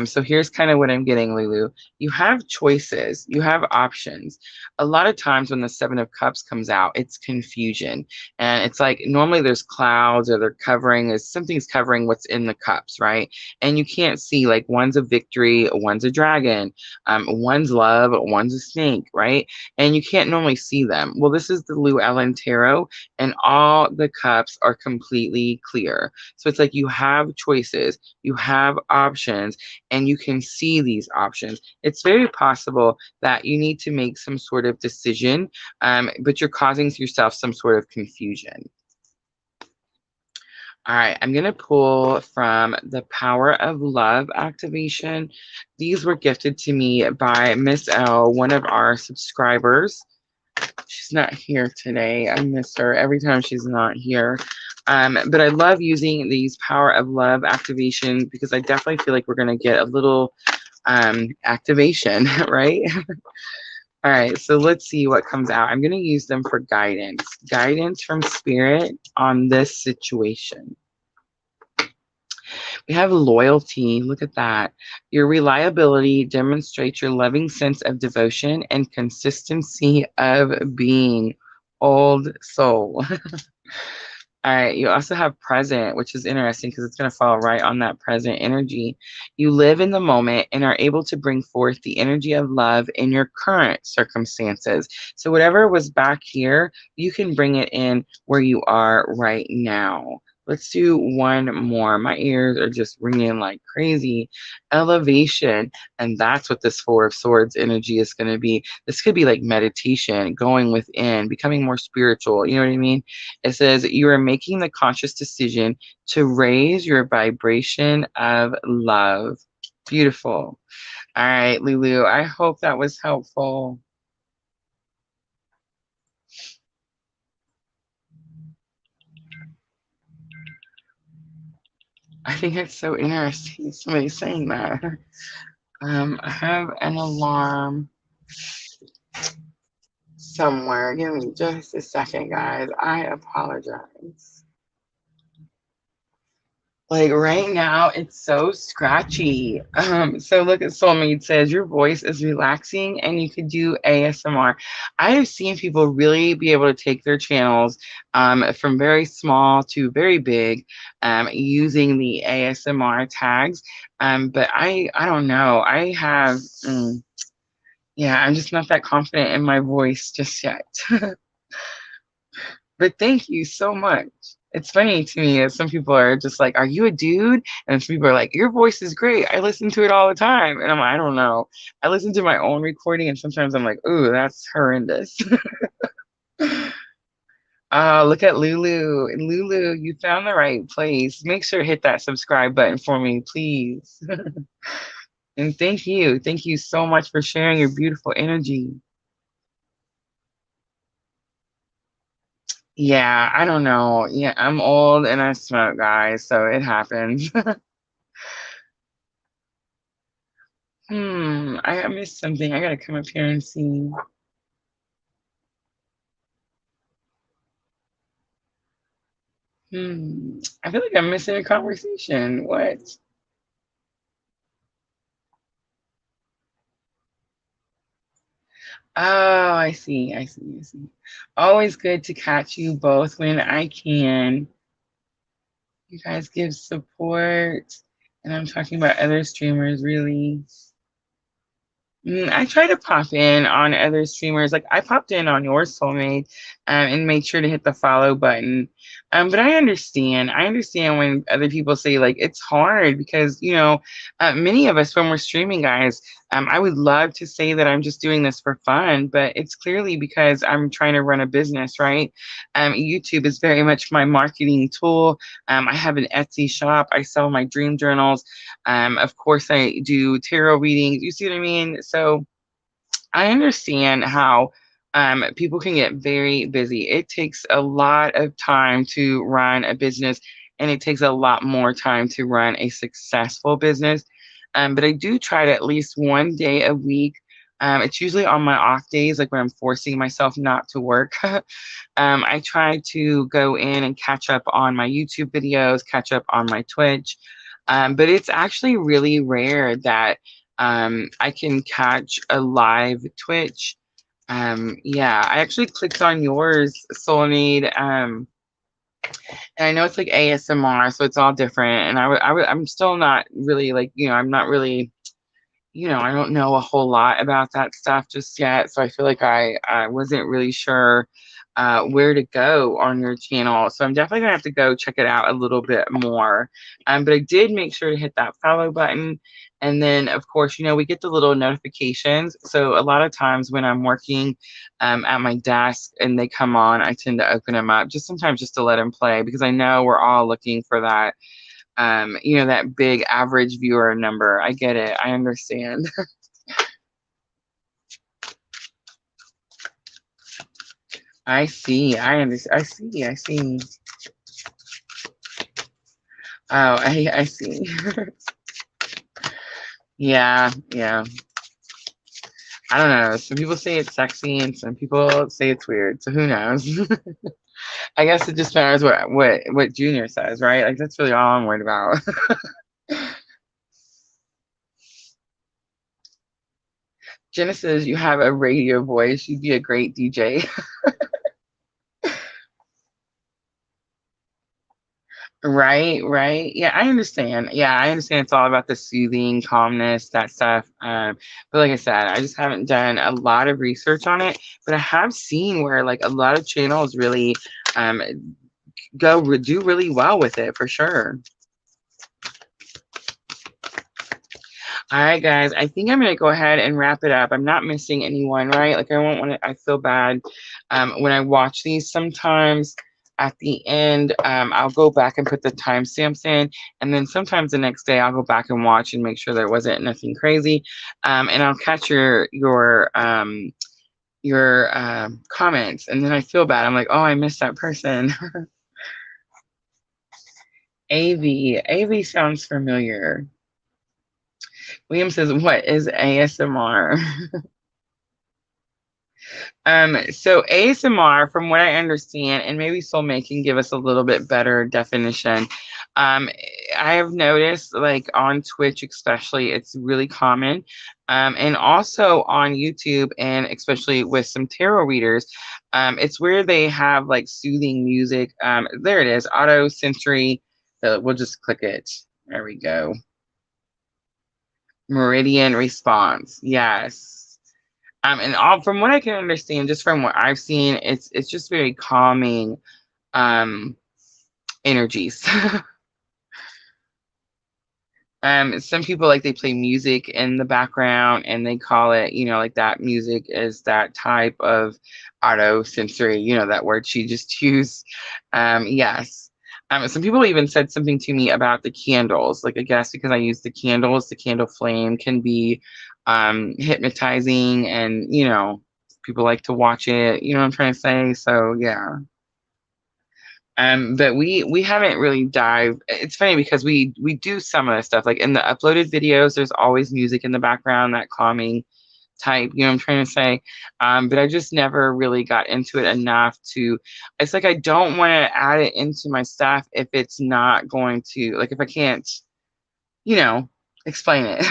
So here's kind of what I'm getting, Lulu. You have choices, you have options. A lot of times when the Seven of Cups comes out, it's confusion. And it's like normally there's clouds or they're covering, something's covering what's in the cups, right? And you can't see, like one's a victory, one's a dragon, one's love, one's a snake, right? And you can't normally see them. Well, this is the Llewellyn Tarot, and all the cups are completely clear. So it's like you have choices, you have options, and you can see these options. It's very possible that you need to make some sort of decision, but you're causing yourself some sort of confusion. All right, I'm going to pull from the Power of Love activation. These were gifted to me by Miss L, one of our subscribers. She's not here today. I miss her every time she's not here. But I love using these Power of Love activations because I definitely feel like we're going to get a little activation, right? All right, so let's see what comes out. I'm going to use them for guidance. Guidance from Spirit on this situation. We have loyalty. Look at that. Your reliability demonstrates your loving sense of devotion and consistency of being. Old soul. All right, you also have present, which is interesting because it's going to fall right on that present energy. You live in the moment and are able to bring forth the energy of love in your current circumstances. So whatever was back here, you can bring it in where you are right now. Let's do one more. My ears are just ringing like crazy. Elevation. And that's what this Four of Swords energy is going to be. This could be like meditation, going within, becoming more spiritual. You know what I mean? It says you are making the conscious decision to raise your vibration of love. Beautiful. All right, Lulu, I hope that was helpful. I think it's so interesting somebody saying that. I have an alarm somewhere. Give me just a second, guys. I apologize. Like right now, it's so scratchy. So look at Soulmate says your voice is relaxing and you could do ASMR. I have seen people really be able to take their channels from very small to very big using the ASMR tags. But I don't know. Yeah, I'm just not that confident in my voice just yet. But thank you so much. It's funny to me that some people are just like, "Are you a dude?" And some people are like, "Your voice is great. I listen to it all the time." And I'm like, I don't know. I listen to my own recording, and sometimes I'm like, "Ooh, that's horrendous." Look at Lulu. Lulu, you found the right place. Make sure to hit that subscribe button for me, please. And thank you. Thank you so much for sharing your beautiful energy. Yeah, I don't know. Yeah, I'm old and I smoke, guys, so it happens. I missed something. I gotta come up here and see. I feel like I'm missing a conversation. What? Oh, I see. I see. I see. Always good to catch you both when I can. You guys give support. And I'm talking about other streamers, really. I try to pop in on other streamers. Like I popped in on your Soulmate and made sure to hit the follow button. But I understand. I understand when other people say like it's hard because many of us when we're streaming, guys. I would love to say that I'm just doing this for fun, but it's clearly because I'm trying to run a business, right? YouTube is very much my marketing tool. I have an Etsy shop. I sell my dream journals. Of course, I do tarot readings. You see what I mean? So I understand how people can get very busy. It takes a lot of time to run a business, and it takes a lot more time to run a successful business. But I do try to at least one day a week. It's usually on my off days, like when I'm forcing myself not to work. I try to go in and catch up on my YouTube videos, catch up on my Twitch. But it's actually really rare that I can catch a live Twitch. Yeah, I actually clicked on yours, Soulmate. And I know it's like ASMR, so it's all different. And I'm still not really like, I'm not really I don't know a whole lot about that stuff just yet. So I feel like I wasn't really sure where to go on your channel. So I'm definitely gonna have to go check it out a little bit more. But I did make sure to hit that follow button. And then of course, we get the little notifications. So a lot of times when I'm working at my desk and they come on, I tend to open them up just sometimes just to let them play because I know we're all looking for that that big average viewer number. I get it. I understand. I see. I understand. I see. I see. Oh, I see. Yeah, yeah. I don't know. Some people say it's sexy and some people say it's weird. So who knows? I guess it just matters what Junior says, right? Like that's really all I'm worried about. Genesis, you have a radio voice. You'd be a great DJ. Right, right. Yeah, I understand. Yeah, I understand it's all about the soothing, calmness, that stuff. But like I said, I just haven't done a lot of research on it. But I have seen where like a lot of channels really um do really well with it for sure. All right, guys, I think I'm going to go ahead and wrap it up. I'm not missing anyone, right? Like, I won't want to, I feel bad when I watch these sometimes. At the end, I'll go back and put the timestamps in, and then sometimes the next day I'll go back and watch and make sure there wasn't nothing crazy, and I'll catch your comments, and then I feel bad. I'm like, oh, I missed that person. AV sounds familiar. William says, what is ASMR? So ASMR, from what I understand, and maybe Soulmate can give us a little bit better definition. Um, I have noticed, like on Twitch especially, it's really common. And also on YouTube, and especially with some tarot readers, it's where they have like soothing music. There it is, auto sensory. So we'll just click it. There we go. Meridian response. Yes. And all from what I can understand, just from what I've seen, it's just very calming energies. Some people like they play music in the background and they call it, like that music is that type of auto sensory, that word she just used. Yes. Some people even said something to me about the candles. Like, I guess because I use the candles, the candle flame can be hypnotizing, and people like to watch it. You know what I'm trying to say? So yeah. But we haven't really dived. It's funny because we do some of the stuff, like in the uploaded videos. There's always music in the background, that calming type. You know what I'm trying to say? But I just never really got into it enough to. It's like I don't want to add it into my stuff if it's not going to, like, if I can't, explain it.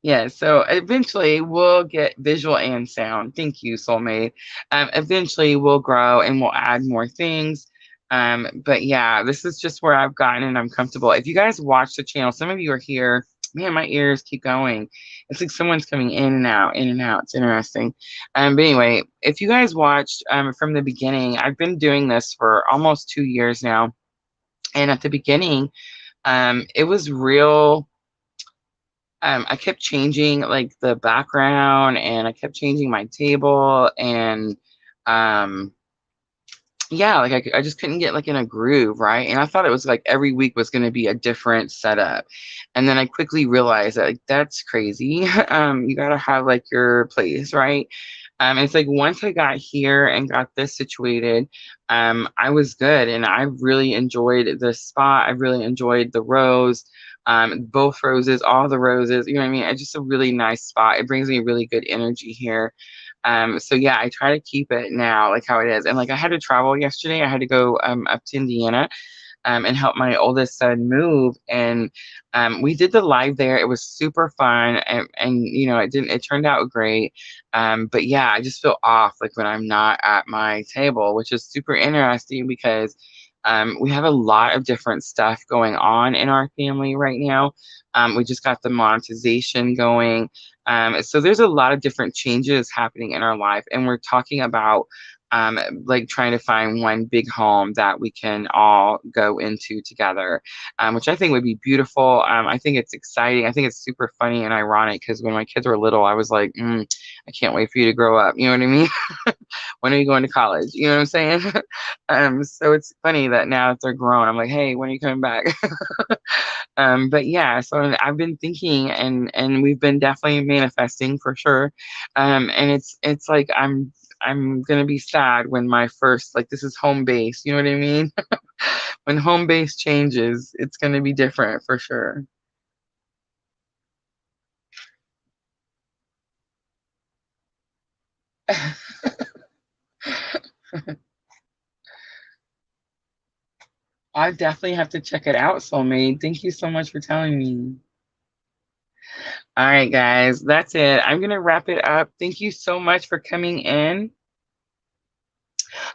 Yeah, so eventually we'll get visual and sound. Thank you, Soulmate. Eventually we'll grow and we'll add more things. But yeah, this is just where I've gotten and I'm comfortable. If you guys watch the channel, some of you are here. Man, my ears keep going. It's like someone's coming in and out, in and out. It's interesting. But anyway, if you guys watched from the beginning, I've been doing this for almost 2 years now. And at the beginning, it was real. I kept changing like the background, and I kept changing my table, and um, yeah, like I just couldn't get like in a groove, right? And I thought it was like every week was going to be a different setup, and then I quickly realized that, like, that's crazy. You got to have like your place, right? It's like once I got here and got this situated, I was good, and I really enjoyed the spot. I really enjoyed the rose, both roses, all the roses. You know what I mean? It's just a really nice spot. It brings me really good energy here. So yeah, I try to keep it now like how it is. And like I had to travel yesterday. I had to go up to Indiana and help my oldest son move. And we did the live there. It was super fun, and it turned out great. But yeah, I just feel off like when I'm not at my table, which is super interesting because we have a lot of different stuff going on in our family right now. We just got the monetization going. So there's a lot of different changes happening in our life, and we're talking about like trying to find one big home that we can all go into together, which I think would be beautiful. I think it's exciting. I think it's super funny and ironic because when my kids were little, I was like, I can't wait for you to grow up. You know what I mean? When are you going to college? You know what I'm saying? So it's funny that now that they're grown, I'm like, hey, when are you coming back? But yeah, so I've been thinking, and we've been definitely manifesting for sure. And it's like I'm gonna be sad when my first, like, this is home base, you know what I mean? When home base changes, it's gonna be different for sure. I definitely have to check it out, Soulmate. Thank you so much for telling me. All right, guys, that's it. I'm gonna wrap it up. Thank you so much for coming in.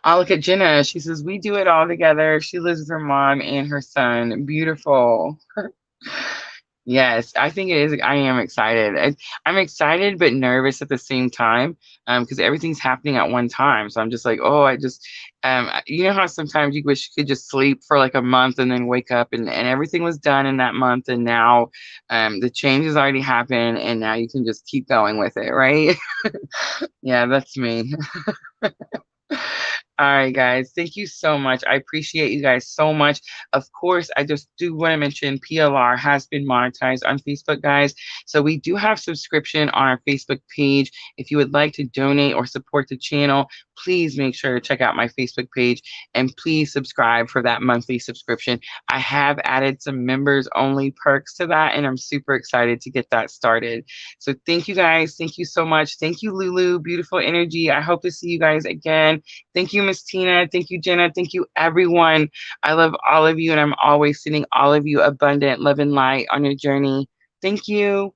I'll look at Jenna. She says, we do it all together. She lives with her mom and her son. Beautiful. Yes, I think it is. I am excited. I'm excited but nervous at the same time, because everything's happening at one time. So I'm just like, oh, you know how sometimes you wish you could just sleep for like a month and then wake up and everything was done in that month, and now, the change has already happened, and now you can just keep going with it, right? Yeah, that's me. All right, guys. Thank you so much. I appreciate you guys so much. Of course, I just do want to mention PLR has been monetized on Facebook, guys. So we do have subscription on our Facebook page. If you would like to donate or support the channel, please make sure to check out my Facebook page and please subscribe for that monthly subscription. I have added some members only perks to that, and I'm super excited to get that started. So thank you guys. Thank you so much. Thank you, Lulu. Beautiful energy. I hope to see you guys again. Thank you, Miss Tina. Thank you, Jenna. Thank you, everyone. I love all of you, and I'm always sending all of you abundant love and light on your journey. Thank you.